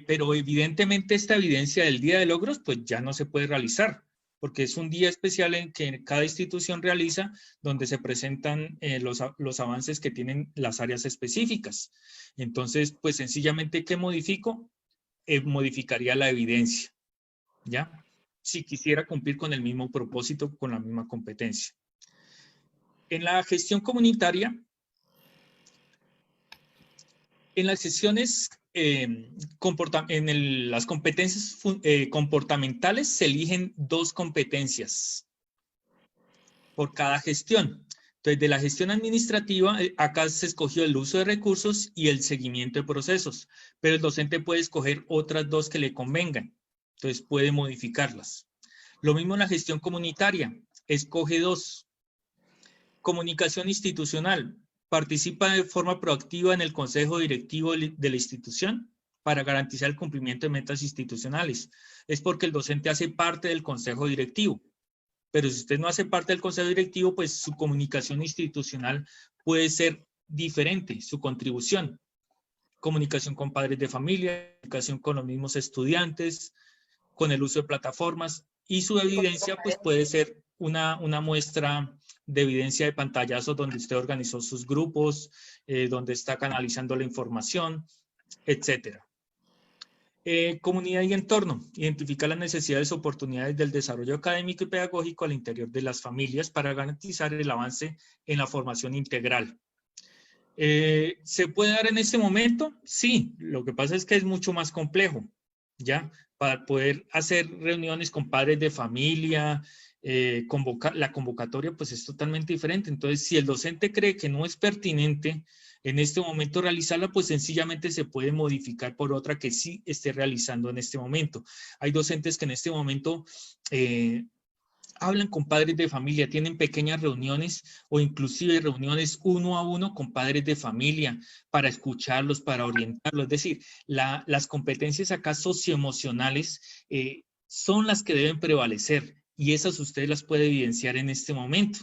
pero evidentemente esta evidencia del día de logros pues ya no se puede realizar, porque es un día especial en que cada institución realiza, donde se presentan los avances que tienen las áreas específicas. Entonces, pues sencillamente, ¿qué modifico? Modificaría la evidencia, ¿ya? Si quisiera cumplir con el mismo propósito, con la misma competencia. En la gestión comunitaria, en las sesiones, las competencias comportamentales se eligen 2 competencias por cada gestión. Entonces, de la gestión administrativa, acá se escogió el uso de recursos y el seguimiento de procesos, pero el docente puede escoger otras 2 que le convengan. Entonces, puede modificarlas. Lo mismo en la gestión comunitaria, escoge 2. Comunicación institucional. Participa de forma proactiva en el consejo directivo de la institución para garantizar el cumplimiento de metas institucionales. Es porque el docente hace parte del consejo directivo. Pero si usted no hace parte del consejo directivo, pues su comunicación institucional puede ser diferente, su contribución. Comunicación con padres de familia, comunicación con los mismos estudiantes, con el uso de plataformas, y su evidencia pues puede ser una muestra de evidencia de pantallazos donde usted organizó sus grupos, donde está canalizando la información, etcétera. Comunidad y entorno. Identificar las necesidades y oportunidades del desarrollo académico y pedagógico al interior de las familias para garantizar el avance en la formación integral. ¿Se puede dar en este momento? Sí, lo que pasa es que es mucho más complejo, ¿ya? Para poder hacer reuniones con padres de familia, la convocatoria pues es totalmente diferente. Entonces, si el docente cree que no es pertinente en este momento realizarla, pues sencillamente se puede modificar por otra que sí esté realizando en este momento. Hay docentes que en este momento hablan con padres de familia, tienen pequeñas reuniones o inclusive reuniones 1 a 1 con padres de familia para escucharlos, para orientarlos. Es decir, las competencias acá socioemocionales son las que deben prevalecer y esas usted las puede evidenciar en este momento,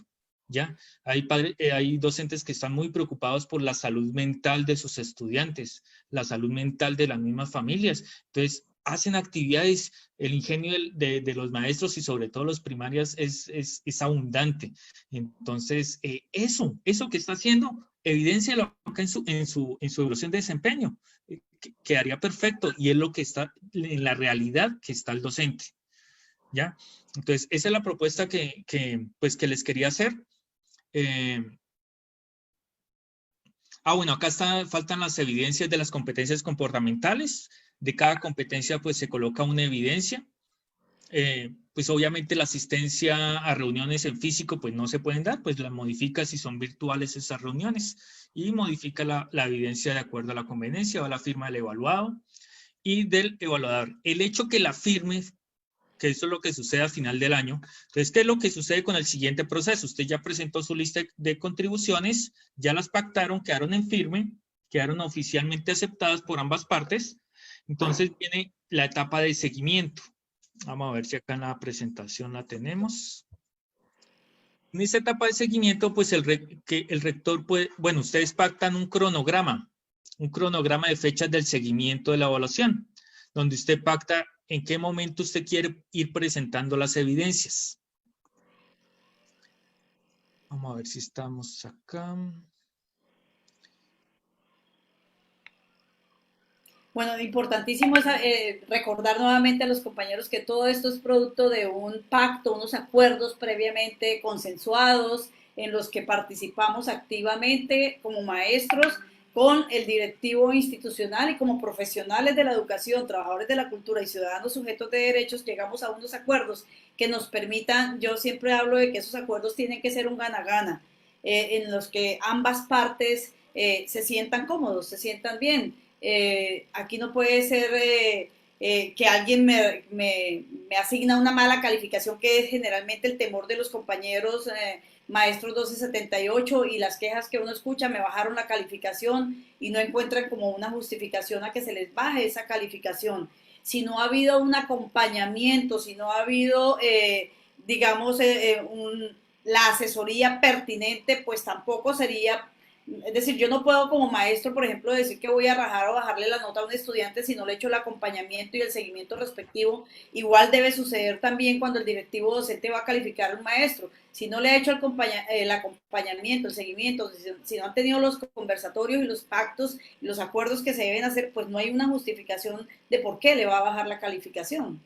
¿ya? Hay docentes que están muy preocupados por la salud mental de sus estudiantes, la salud mental de las mismas familias. Entonces, hacen actividades, el ingenio de los maestros y sobre todo los primarias es abundante. Entonces, eso que está haciendo, evidencia en su evaluación de desempeño. Quedaría perfecto y es lo que está en la realidad que está el docente, ¿ya? Entonces, esa es la propuesta que les quería hacer. Bueno, acá faltan las evidencias de las competencias comportamentales. De cada competencia, pues, se coloca una evidencia. Pues, obviamente, la asistencia a reuniones en físico, pues, no se pueden dar, pues, la modifica si son virtuales esas reuniones y modifica la evidencia de acuerdo a la conveniencia o a la firma del evaluado y del evaluador. El hecho que la firme, que eso es lo que sucede al final del año. Entonces, ¿qué es lo que sucede con el siguiente proceso? Usted ya presentó su lista de contribuciones, ya las pactaron, quedaron en firme, quedaron oficialmente aceptadas por ambas partes. Entonces viene la etapa de seguimiento. Vamos a ver si acá en la presentación la tenemos. En esta etapa de seguimiento, pues el rector puede, bueno, ustedes pactan un cronograma de fechas del seguimiento de la evaluación, donde usted pacta en qué momento usted quiere ir presentando las evidencias. Vamos a ver si estamos acá. Bueno, importantísimo es recordar nuevamente a los compañeros que todo esto es producto de un pacto, unos acuerdos previamente consensuados en los que participamos activamente como maestros con el directivo institucional y como profesionales de la educación, trabajadores de la cultura y ciudadanos sujetos de derechos, llegamos a unos acuerdos que nos permitan, yo siempre hablo de que esos acuerdos tienen que ser un gana-gana, en los que ambas partes se sientan cómodos, se sientan bien. Aquí no puede ser que alguien me asigna una mala calificación, que es generalmente el temor de los compañeros maestros 1278, y las quejas que uno escucha: me bajaron la calificación, y no encuentran como una justificación a que se les baje esa calificación. Si no ha habido un acompañamiento, si no ha habido, digamos, la asesoría pertinente, pues tampoco sería. Es decir, yo no puedo como maestro, por ejemplo, decir que voy a rajar o bajarle la nota a un estudiante si no le he hecho el acompañamiento y el seguimiento respectivo. Igual debe suceder también cuando el directivo docente va a calificar a un maestro. Si no le ha hecho el acompañamiento, el seguimiento, si no han tenido los conversatorios y los pactos y los acuerdos que se deben hacer, pues no hay una justificación de por qué le va a bajar la calificación.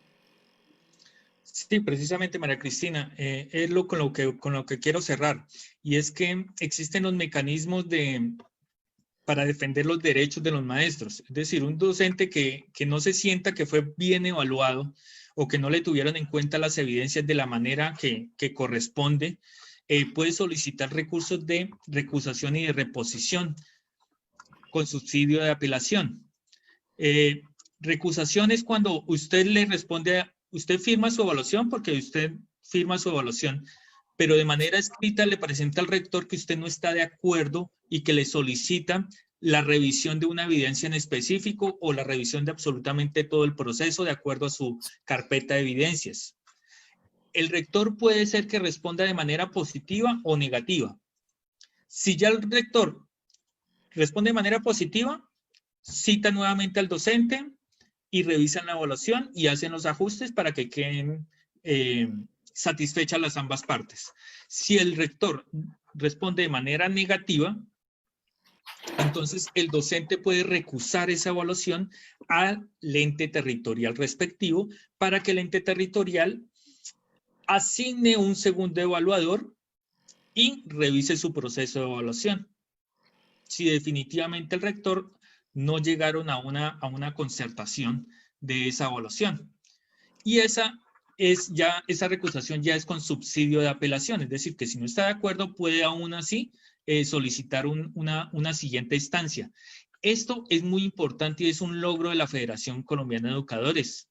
Sí, precisamente, María Cristina, es con lo que quiero cerrar, y es que existen los mecanismos para defender los derechos de los maestros. Es decir, un docente que no se sienta que fue bien evaluado o que no le tuvieron en cuenta las evidencias de la manera que corresponde, puede solicitar recursos de recusación y de reposición con subsidio de apelación. Recusación es cuando usted le responde usted firma su evaluación, porque usted firma su evaluación, pero de manera escrita le presenta al rector que usted no está de acuerdo y que le solicita la revisión de una evidencia en específico o la revisión de absolutamente todo el proceso de acuerdo a su carpeta de evidencias. El rector puede ser que responda de manera positiva o negativa. Si ya el rector responde de manera positiva, cita nuevamente al docente y revisan la evaluación y hacen los ajustes para que queden satisfechas las ambas partes. Si el rector responde de manera negativa, entonces el docente puede recusar esa evaluación al ente territorial respectivo para que el ente territorial asigne un segundo evaluador y revise su proceso de evaluación. Si definitivamente el rector no llegaron a una concertación de esa evaluación. Y esa recusación ya es con subsidio de apelación, es decir, que si no está de acuerdo puede aún así solicitar una siguiente instancia. Esto es muy importante y es un logro de la Federación Colombiana de Educadores,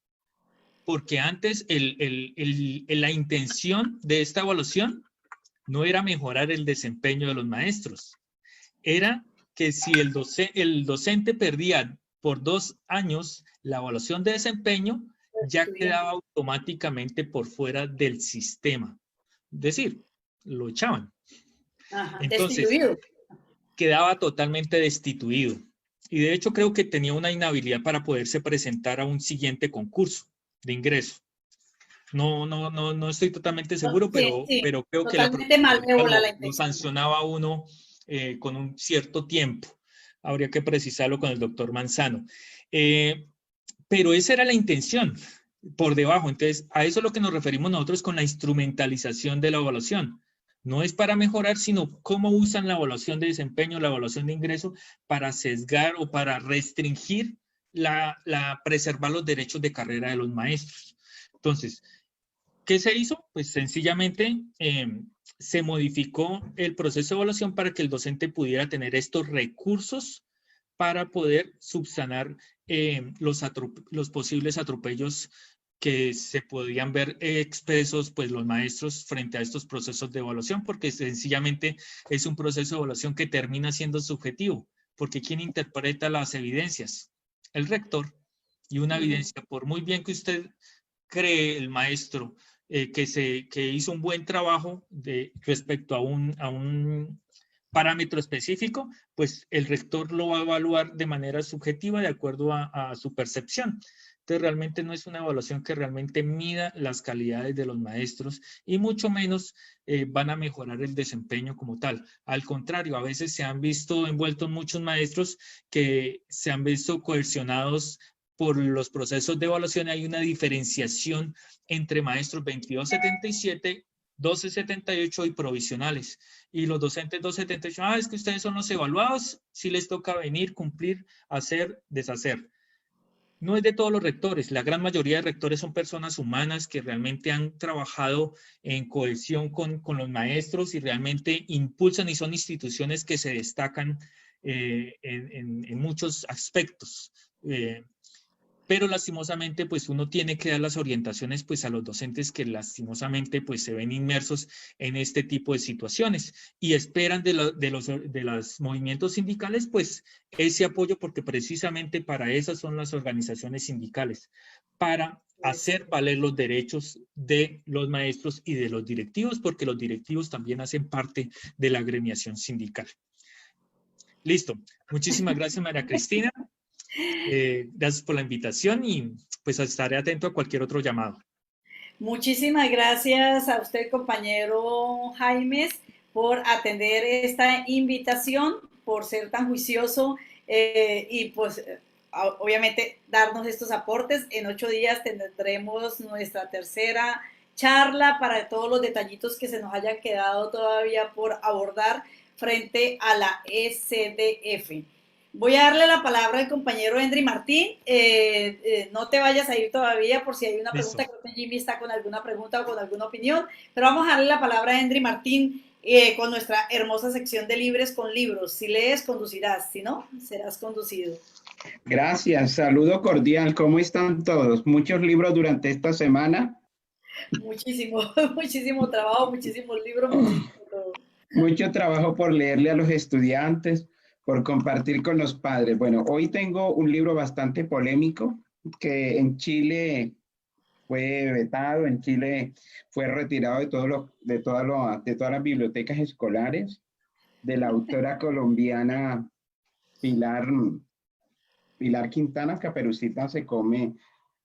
porque antes la intención de esta evaluación no era mejorar el desempeño de los maestros, era que si el docente perdía por 2 años la evaluación de desempeño, ya quedaba automáticamente por fuera del sistema. Es decir, lo echaban. Ajá, Entonces, destituido. quedaba totalmente destituido. Y de hecho creo que tenía una inhabilidad para poderse presentar a un siguiente concurso de ingreso. No estoy totalmente seguro, Sí, sí, pero creo que la totalmente Procuraduría malévola la lo intención. sancionaba a uno con un cierto tiempo. Habría que precisarlo con el doctor Manzano. Pero esa era la intención, por debajo. Entonces, a eso es lo que nos referimos nosotros con la instrumentalización de la evaluación. No es para mejorar, sino cómo usan la evaluación de desempeño, la evaluación de ingreso para sesgar o para restringir preservar los derechos de carrera de los maestros. Entonces, ¿qué se hizo? Pues sencillamente se modificó el proceso de evaluación para que el docente pudiera tener estos recursos para poder subsanar los posibles atropellos que se podían ver expresos pues los maestros frente a estos procesos de evaluación, porque sencillamente es un proceso de evaluación que termina siendo subjetivo, porque ¿quién interpreta las evidencias? El rector. Y una evidencia, por muy bien que usted cree el maestro que hizo un buen trabajo respecto a un parámetro específico, pues el rector lo va a evaluar de manera subjetiva de acuerdo a su percepción. Entonces, realmente no es una evaluación que realmente mida las calidades de los maestros y mucho menos van a mejorar el desempeño como tal. Al contrario, a veces se han visto envueltos muchos maestros que se han visto coercionados por los procesos de evaluación. Hay una diferenciación entre maestros 2277, 1278 y provisionales. Y los docentes 278, es que ustedes son los evaluados, sí les toca venir, cumplir, hacer, deshacer. No es de todos los rectores, la gran mayoría de rectores son personas humanas que realmente han trabajado en cohesión con los maestros y realmente impulsan y son instituciones que se destacan en muchos aspectos. Pero lastimosamente pues uno tiene que dar las orientaciones pues a los docentes que lastimosamente pues se ven inmersos en este tipo de situaciones y esperan de los movimientos sindicales pues ese apoyo, porque precisamente para esas son las organizaciones sindicales, para hacer valer los derechos de los maestros y de los directivos, porque los directivos también hacen parte de la agremiación sindical. Listo. Muchísimas gracias, María Cristina. Gracias por la invitación y pues estaré atento a cualquier otro llamado. Muchísimas gracias a usted, compañero Jaimes, por atender esta invitación, por ser tan juicioso y pues obviamente darnos estos aportes. En 8 días tendremos nuestra tercera charla para todos los detallitos que se nos hayan quedado todavía por abordar frente a la SDF. Voy a darle la palabra al compañero Endry Martín. No te vayas a ir todavía por si hay una pregunta. Creo que Jimmy está con alguna pregunta o con alguna opinión, pero vamos a darle la palabra a Endry Martín con nuestra hermosa sección de Libres con Libros. Si lees, conducirás. Si no, serás conducido. Gracias. Saludo cordial. ¿Cómo están todos? ¿Muchos libros durante esta semana? Muchísimo, muchísimo trabajo, muchísimos libros, muchísimo todo. Mucho trabajo por leerle a los estudiantes, por compartir con los padres. Bueno, hoy tengo un libro bastante polémico que en Chile fue vetado, en Chile fue retirado de todas las bibliotecas escolares, de la autora colombiana Pilar Quintana. Caperucita se come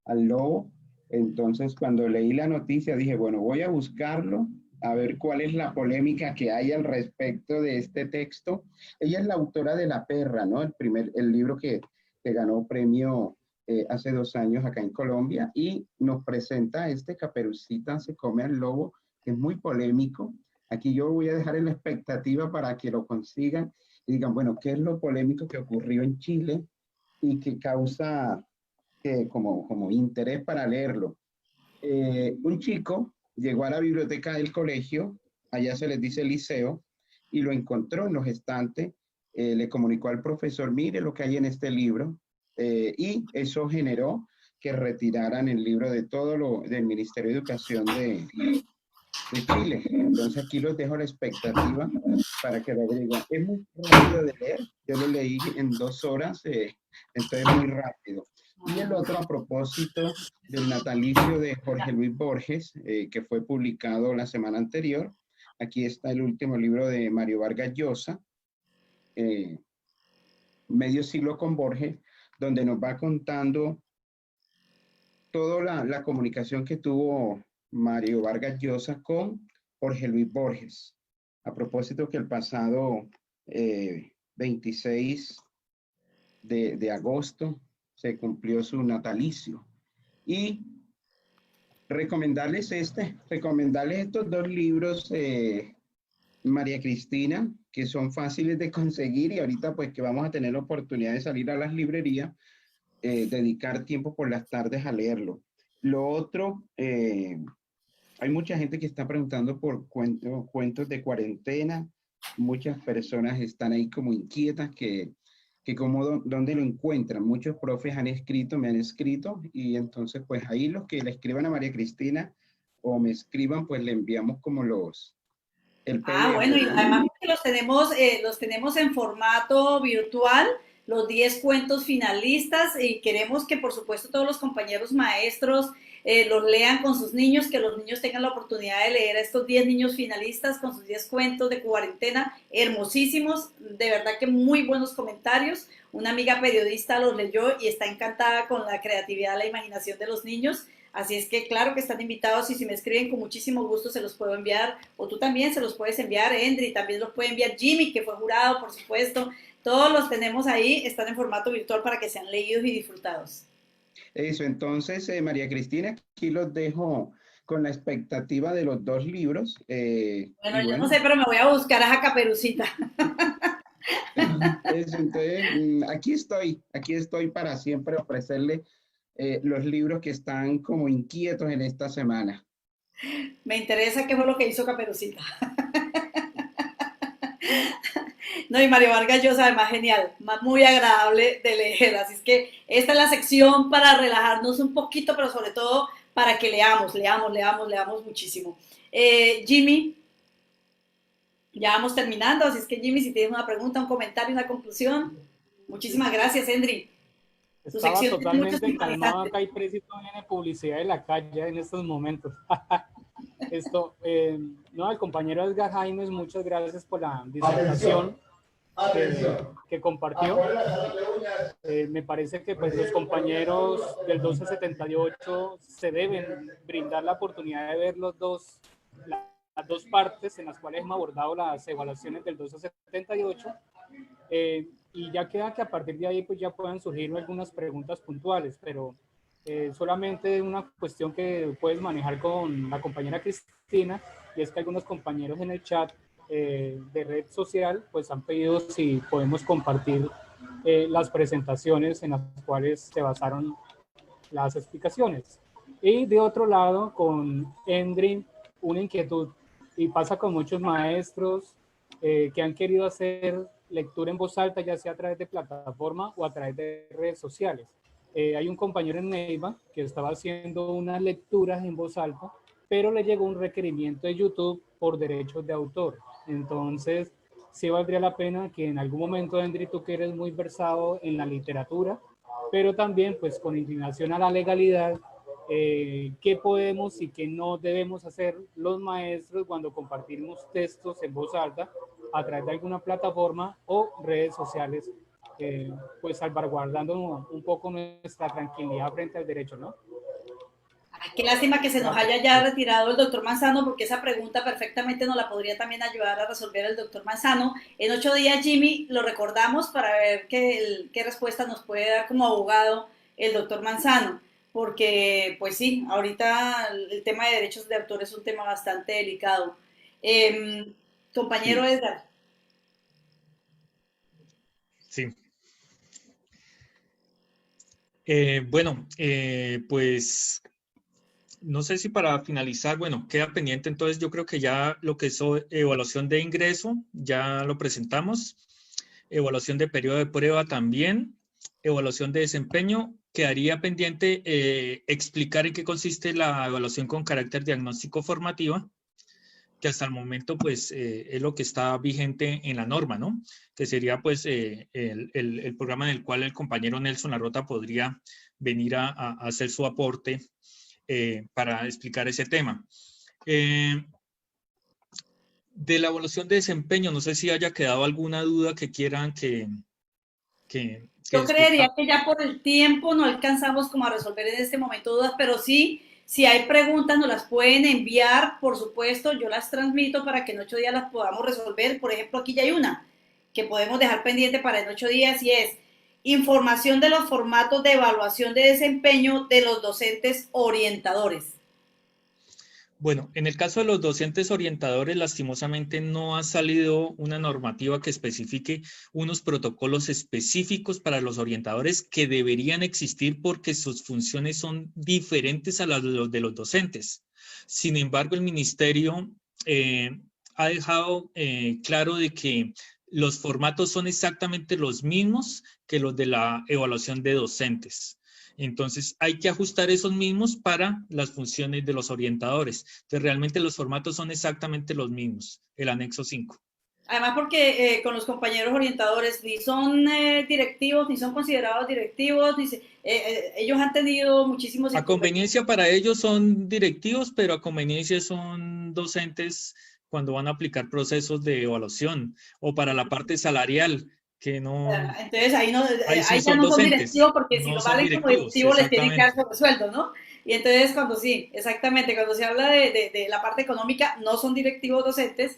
al lobo. Entonces, cuando leí la noticia, dije, bueno, voy a buscarlo, a ver cuál es la polémica que hay al respecto de este texto. Ella es la autora de La Perra, ¿no? El libro que ganó premio hace 2 años acá en Colombia, y nos presenta Caperucita se come al lobo, que es muy polémico. Aquí yo voy a dejar en la expectativa para que lo consigan y digan, bueno, ¿qué es lo polémico que ocurrió en Chile y que causa como interés para leerlo? Un chico llegó a la biblioteca del colegio, allá se les dice liceo, y lo encontró en los estantes, le comunicó al profesor, mire lo que hay en este libro, y eso generó que retiraran el libro del Ministerio de Educación de Chile. Entonces aquí los dejo a la expectativa para que lo averigüen. Es muy rápido de leer, yo lo leí en 2 horas, entonces muy rápido. Y el otro, a propósito del natalicio de Jorge Luis Borges, que fue publicado la semana anterior, Aquí está el último libro de Mario Vargas Llosa, Medio siglo con Borges, donde nos va contando toda la comunicación que tuvo Mario Vargas Llosa con Jorge Luis Borges. A propósito que el pasado 26 de agosto se cumplió su natalicio. Y recomendarles estos dos libros, María Cristina, que son fáciles de conseguir y ahorita pues que vamos a tener la oportunidad de salir a las librerías, dedicar tiempo por las tardes a leerlo. Lo otro, hay mucha gente que está preguntando por cuentos de cuarentena. Muchas personas están ahí como inquietas que dónde lo encuentran. Muchos profes me han escrito y entonces pues ahí los que le escriban a María Cristina o me escriban pues le enviamos como el PDF. Bueno, y además que los tenemos en formato virtual, los 10 cuentos finalistas, y queremos que por supuesto todos los compañeros maestros los lean con sus niños, que los niños tengan la oportunidad de leer a estos 10 niños finalistas con sus 10 cuentos de cuarentena, hermosísimos, de verdad que muy buenos comentarios. Una amiga periodista los leyó y está encantada con la creatividad, la imaginación de los niños. Así es que claro que están invitados, y si me escriben con muchísimo gusto se los puedo enviar, o tú también se los puedes enviar, Endri, también los puede enviar Jimmy, que fue jurado, por supuesto. Todos los tenemos ahí, están en formato virtual para que sean leídos y disfrutados. Eso, entonces, María Cristina, aquí los dejo con la expectativa de los dos libros. Bueno, yo no sé, pero me voy a buscar a esa Caperucita. Eso, entonces, aquí estoy para siempre ofrecerle los libros que están como inquietos en esta semana. Me interesa qué fue lo que hizo Caperucita. No, y Mario Vargas Llosa, además genial, muy agradable de leer. Así es que esta es la sección para relajarnos un poquito, pero sobre todo para que leamos muchísimo. Jimmy, ya vamos terminando, así es que Jimmy, si tienes una pregunta, un comentario, una conclusión. Muchísimas gracias, Endri. Estaba totalmente calmado acá y preciso viene publicidad de la calle en estos momentos. No, al compañero Edgar Jaimes, muchas gracias por la disertación que compartió. Me parece que pues, los compañeros del 1278 se deben brindar la oportunidad de ver las dos partes en las cuales hemos abordado las evaluaciones del 1278. Y ya queda que a partir de ahí pues ya puedan surgir algunas preguntas puntuales, pero solamente una cuestión que puedes manejar con la compañera Cristina, y es que algunos compañeros en el chat de red social pues han pedido si podemos compartir las presentaciones en las cuales se basaron las explicaciones. Y de otro lado, con Endri, una inquietud, y pasa con muchos maestros que han querido hacer lectura en voz alta, ya sea a través de plataforma o a través de redes sociales. Hay un compañero en Neiva que estaba haciendo unas lecturas en voz alta, pero le llegó un requerimiento de YouTube por derechos de autor. Entonces, sí valdría la pena que en algún momento, Endri, tú que eres muy versado en la literatura, pero también pues con inclinación a la legalidad, qué podemos y qué no debemos hacer los maestros cuando compartimos textos en voz alta a través de alguna plataforma o redes sociales, pues salvaguardando un poco nuestra tranquilidad frente al derecho, ¿no? Qué lástima que se nos haya ya retirado el doctor Manzano, porque esa pregunta perfectamente nos la podría también ayudar a resolver el doctor Manzano. En 8 días, Jimmy, lo recordamos para ver qué respuesta nos puede dar como abogado el doctor Manzano, porque pues sí, ahorita el tema de derechos de autor es un tema bastante delicado. Compañero sí. Edgar. Sí. Bueno, pues no sé si para finalizar, bueno, queda pendiente, entonces yo creo que ya lo que es evaluación de ingreso, ya lo presentamos, evaluación de periodo de prueba también, evaluación de desempeño, quedaría pendiente explicar en qué consiste la evaluación con carácter diagnóstico formativa, que hasta el momento pues es lo que está vigente en la norma, ¿no? Que sería pues el programa en el cual el compañero Nelson Larrota podría venir a hacer su aporte para explicar ese tema. De la evaluación de desempeño, no sé si haya quedado alguna duda que quieran que Yo creería discutamos. que ya por el tiempo no alcanzamos como a resolver en este momento dudas, pero sí, si hay preguntas nos las pueden enviar, por supuesto, yo las transmito para que en 8 días las podamos resolver. Por ejemplo, aquí ya hay una que podemos dejar pendiente para en 8 días y es información de los formatos de evaluación de desempeño de los docentes orientadores. Bueno, en el caso de los docentes orientadores, lastimosamente no ha salido una normativa que especifique unos protocolos específicos para los orientadores que deberían existir porque sus funciones son diferentes a las de los docentes. Sin embargo, el ministerio ha dejado claro de que los formatos son exactamente los mismos que los de la evaluación de docentes. Entonces, hay que ajustar esos mismos para las funciones de los orientadores. Entonces, realmente los formatos son exactamente los mismos, el anexo 5. Además porque con los compañeros orientadores ni son directivos, ni son considerados directivos, ellos han tenido muchísimos... A conveniencia para ellos son directivos, pero a conveniencia son docentes cuando van a aplicar procesos de evaluación o para la parte salarial, que no... Entonces ahí, no, ahí sí ahí ya son no son docentes, directivos porque si no lo son valen como directivos, directivos les tienen que dar exactamente. sobre sueldo, ¿no? Y entonces cuando sí, exactamente, cuando se habla de la parte económica, no son directivos docentes,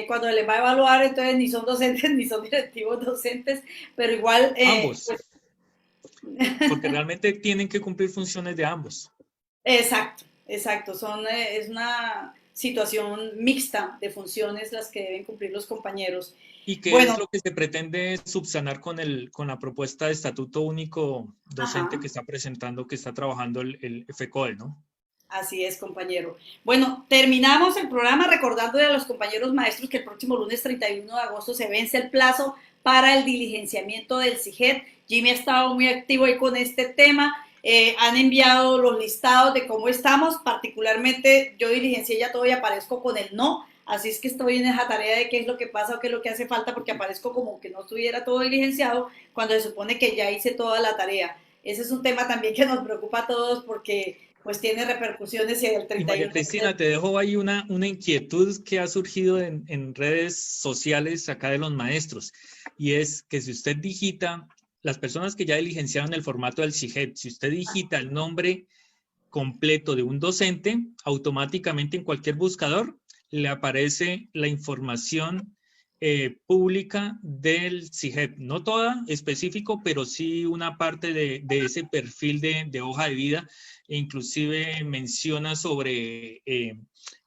cuando les va a evaluar, entonces ni son docentes ni son directivos docentes, pero igual... Ambos, pues, porque realmente tienen que cumplir funciones de ambos. exacto, exacto, es una situación mixta de funciones las que deben cumplir los compañeros. ¿Y qué es Bueno, lo que se pretende subsanar con la propuesta de estatuto único docente ajá. que está presentando, que está trabajando el FECODE, ¿no? Así es, compañero. Bueno, terminamos el programa recordándole a los compañeros maestros que el próximo lunes 31 de agosto se vence el plazo para el diligenciamiento del CIGED. Jimmy ha estado muy activo ahí con este tema. Han enviado los listados de cómo estamos. Particularmente yo diligencié ya todo y aparezco con el no. Así es que estoy en esa tarea de qué es lo que pasa o qué es lo que hace falta porque aparezco como que no estuviera todo diligenciado cuando se supone que ya hice toda la tarea. Ese es un tema también que nos preocupa a todos porque pues tiene repercusiones y el Y María 31. Cristina, te dejo ahí una inquietud que ha surgido en redes sociales acá de los maestros, y es que si usted digita, las personas que ya diligenciaron el formato del CIGED, si usted digita el nombre completo de un docente, automáticamente en cualquier buscador le aparece la información pública del CIGED, no toda específico, pero sí una parte de ese perfil de hoja de vida, e inclusive menciona sobre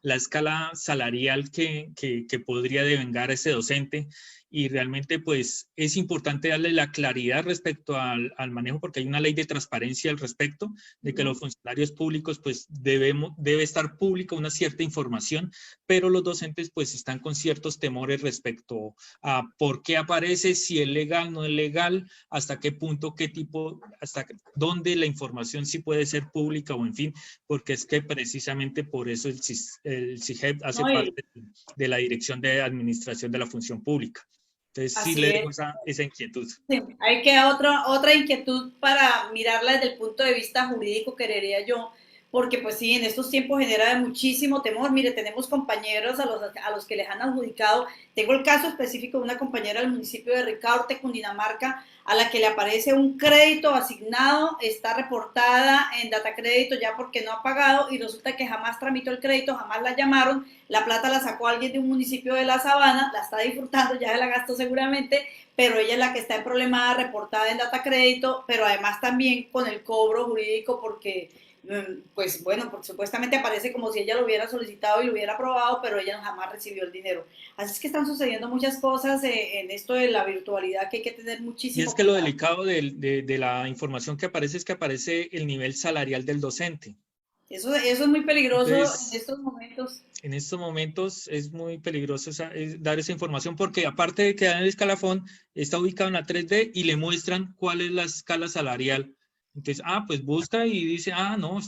la escala salarial que podría devengar ese docente, y realmente pues es importante darle la claridad respecto al manejo, porque hay una ley de transparencia al respecto, de que los funcionarios públicos pues debe estar pública una cierta información, pero los docentes pues están con ciertos temores respecto a por qué aparece, si es legal, no es legal, hasta qué punto, qué tipo, hasta dónde la información sí puede ser pública o en fin, porque es que precisamente por eso el CIGEP hace No, parte de la Dirección de Administración de la Función Pública. Entonces sí así le es. dejo esa inquietud. Sí, ahí queda otra inquietud para mirarla desde el punto de vista jurídico, creería yo, porque pues sí, en estos tiempos genera muchísimo temor. Mire, tenemos compañeros a los que les han adjudicado. Tengo el caso específico de una compañera del municipio de Ricaurte, Cundinamarca, a la que le aparece un crédito asignado, está reportada en Datacrédito ya porque no ha pagado y resulta que jamás tramitó el crédito, jamás la llamaron, la plata la sacó alguien de un municipio de La Sabana, la está disfrutando, ya se la gastó seguramente, pero ella es la que está en problemada, reportada en Datacrédito, pero además también con el cobro jurídico porque, pues bueno, porque supuestamente aparece como si ella lo hubiera solicitado y lo hubiera aprobado, pero ella jamás recibió el dinero. Así es que están sucediendo muchas cosas en esto de la virtualidad que hay que tener muchísimo Y es que lo cuidado. delicado de la información que aparece es que aparece el nivel salarial del docente. Eso es muy peligroso en Entonces, estos momentos. en estos momentos es muy peligroso dar esa información, porque aparte de que dan el escalafón, está ubicado en la 3D y le muestran cuál es la escala salarial. Entonces, pues busca y dice, no,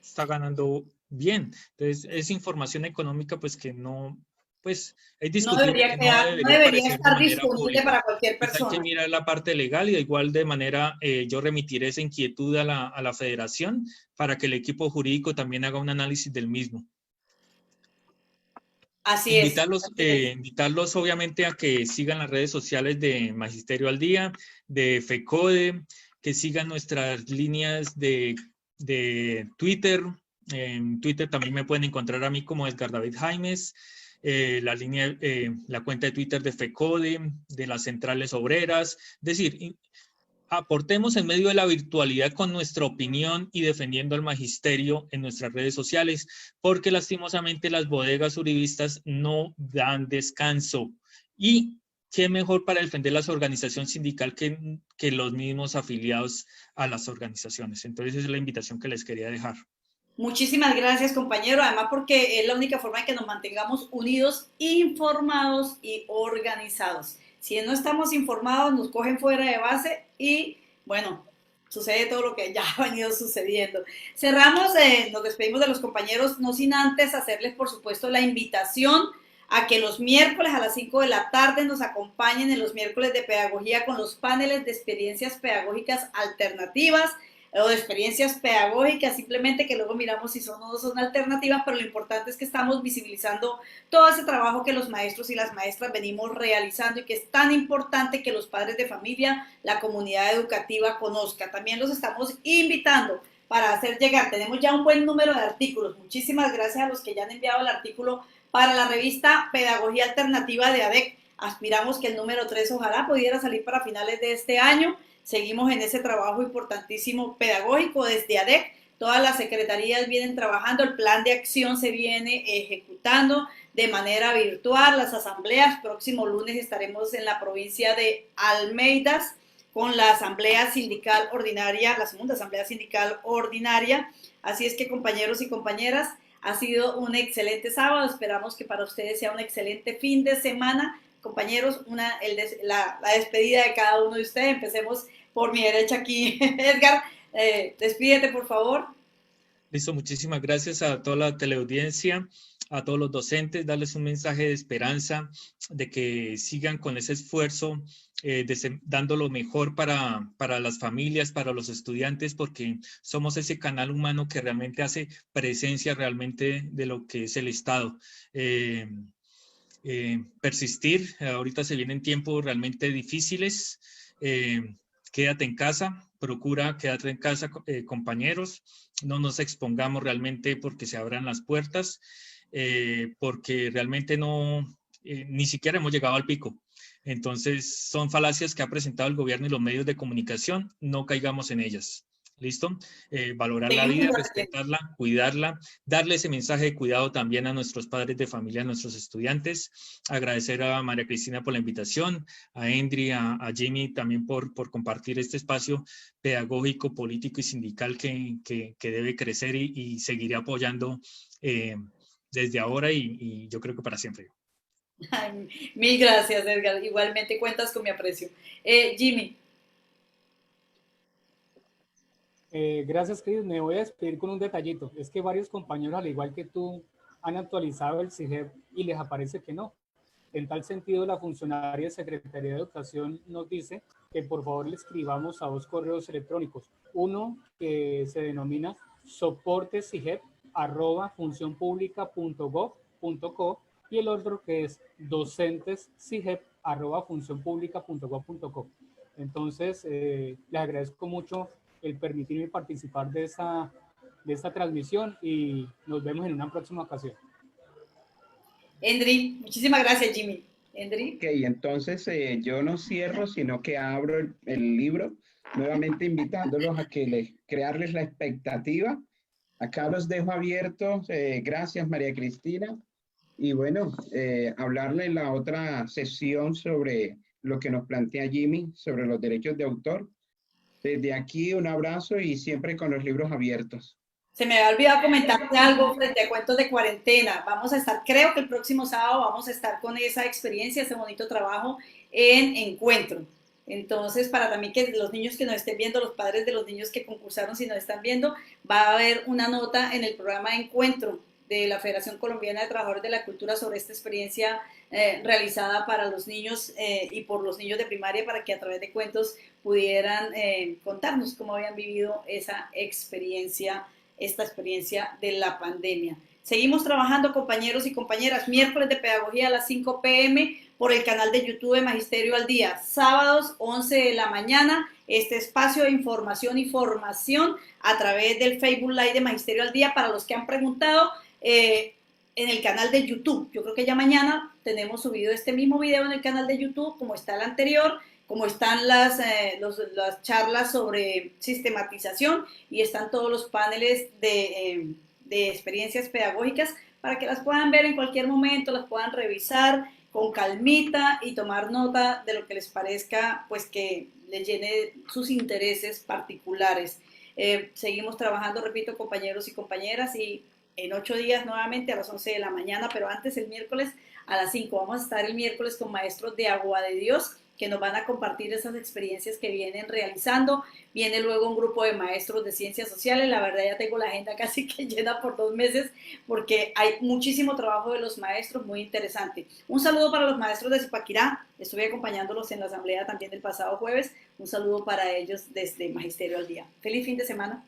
está ganando bien. Entonces, es información económica pues que no, pues es No discutible, debería que no quedar, no debería debería aparecer de estar manera disponible pública. para cualquier Entonces hay que persona. mirar la parte legal, y de igual de manera yo remitiré esa inquietud a la federación para que el equipo jurídico también haga un análisis del mismo. Así es. Invitarlos obviamente a que sigan las redes sociales de Magisterio al Día, de FECODE, que sigan nuestras líneas de Twitter. En Twitter también me pueden encontrar a mí como Edgar David Jaimes, la cuenta de Twitter de FECODE, de las centrales obreras. Es decir, aportemos en medio de la virtualidad con nuestra opinión y defendiendo al magisterio en nuestras redes sociales, porque lastimosamente las bodegas uribistas no dan descanso. Y qué mejor para defender la organización sindical que los mismos afiliados a las organizaciones. Entonces, esa es la invitación que les quería dejar. Muchísimas gracias, compañero. Además, porque es la única forma de que nos mantengamos unidos, informados y organizados. Si no estamos informados, nos cogen fuera de base y, bueno, sucede todo lo que ya ha venido sucediendo. Cerramos, nos despedimos de los compañeros, no sin antes hacerles, por supuesto, la invitación a que los miércoles a las 5 de la tarde nos acompañen en los miércoles de pedagogía con los paneles de experiencias pedagógicas alternativas, o de experiencias pedagógicas, simplemente que luego miramos si son o no son alternativas, pero lo importante es que estamos visibilizando todo ese trabajo que los maestros y las maestras venimos realizando y que es tan importante que los padres de familia, la comunidad educativa conozca. También los estamos invitando para hacer llegar, tenemos ya un buen número de artículos, muchísimas gracias a los que ya han enviado el artículo para la revista Pedagogía Alternativa de ADEC. Aspiramos que el número 3 ojalá pudiera salir para finales de este año. Seguimos en ese trabajo importantísimo pedagógico desde ADEC. Todas las secretarías vienen trabajando, el plan de acción se viene ejecutando de manera virtual, las asambleas. Próximo lunes estaremos en la provincia de Almeidas con la asamblea sindical ordinaria, la segunda asamblea sindical ordinaria. Así es que, compañeros y compañeras, ha sido un excelente sábado. Esperamos que para ustedes sea un excelente fin de semana. Compañeros, la despedida de cada uno de ustedes. Empecemos por mi derecha aquí. Edgar, despídete, por favor. Listo, muchísimas gracias a toda la teleaudiencia, a todos los docentes, darles un mensaje de esperanza, de que sigan con ese esfuerzo, dando lo mejor para las familias, para los estudiantes, porque somos ese canal humano que realmente hace presencia realmente de lo que es el Estado. Persistir, ahorita se vienen tiempos realmente difíciles, quédate en casa, procura quedarte en casa, compañeros, no nos expongamos realmente porque se abran las puertas, porque realmente ni siquiera hemos llegado al pico. Entonces son falacias que ha presentado el gobierno y los medios de comunicación, no caigamos en ellas. ¿Listo? Valorar la vida, respetarla, cuidarla, darle ese mensaje de cuidado también a nuestros padres de familia, a nuestros estudiantes. Agradecer a María Cristina por la invitación, a Endri, a Jimmy también por compartir este espacio pedagógico, político y sindical que debe crecer y seguiré apoyando desde ahora y yo creo que para siempre. Ay, mil gracias, Edgar. Igualmente cuentas con mi aprecio. Jimmy. Gracias, Cris. Me voy a despedir con un detallito. Es que varios compañeros, al igual que tú, han actualizado el CIGEP y les aparece que no. En tal sentido, la funcionaria de Secretaría de Educación nos dice que por favor le escribamos a 2 correos electrónicos. Uno que se denomina soportesigep@funcionpublica.gov.co y el otro que es docentessigep@funcionpublica.gov.co. Entonces, les agradezco mucho el permitirme participar de esta transmisión y nos vemos en una próxima ocasión. Endri, muchísimas gracias, Jimmy. Endri. Ok, entonces yo no cierro, sino que abro el libro, nuevamente invitándolos a que crearles la expectativa. Acá los dejo abiertos. Gracias, María Cristina. Y bueno, hablarle en la otra sesión sobre lo que nos plantea Jimmy, sobre los derechos de autor. Desde aquí un abrazo y siempre con los libros abiertos. Se me había olvidado comentarte algo frente a cuentos de cuarentena. Vamos a estar, creo que el próximo sábado vamos a estar con esa experiencia, ese bonito trabajo en Encuentro. Entonces, para también que los niños que nos estén viendo, los padres de los niños que concursaron, si nos están viendo, va a haber una nota en el programa Encuentro de la Federación Colombiana de Trabajadores de la Cultura sobre esta experiencia realizada para los niños y por los niños de primaria, para que a través de cuentos pudieran contarnos cómo habían vivido esa experiencia, esta experiencia de la pandemia. Seguimos trabajando, compañeros y compañeras, miércoles de pedagogía a las 5 p.m. por el canal de YouTube de Magisterio al Día, sábados 11 de la mañana, este espacio de información y formación a través del Facebook Live de Magisterio al Día para los que han preguntado en el canal de YouTube. Yo creo que ya mañana tenemos subido este mismo video en el canal de YouTube, como está el anterior, como están las charlas sobre sistematización y están todos los paneles de experiencias pedagógicas para que las puedan ver en cualquier momento, las puedan revisar con calmita y tomar nota de lo que les parezca, pues que les llene sus intereses particulares. Seguimos trabajando, repito, compañeros y compañeras, y en 8 días nuevamente a las 11 de la mañana, pero antes el miércoles a las 5. Vamos a estar el miércoles con maestros de Agua de Dios que nos van a compartir esas experiencias que vienen realizando. Viene luego un grupo de maestros de ciencias sociales. La verdad ya tengo la agenda casi que llena por 2 meses porque hay muchísimo trabajo de los maestros, muy interesante. Un saludo para los maestros de Zipaquirá. Estuve acompañándolos en la asamblea también del pasado jueves. Un saludo para ellos desde Magisterio al Día. Feliz fin de semana.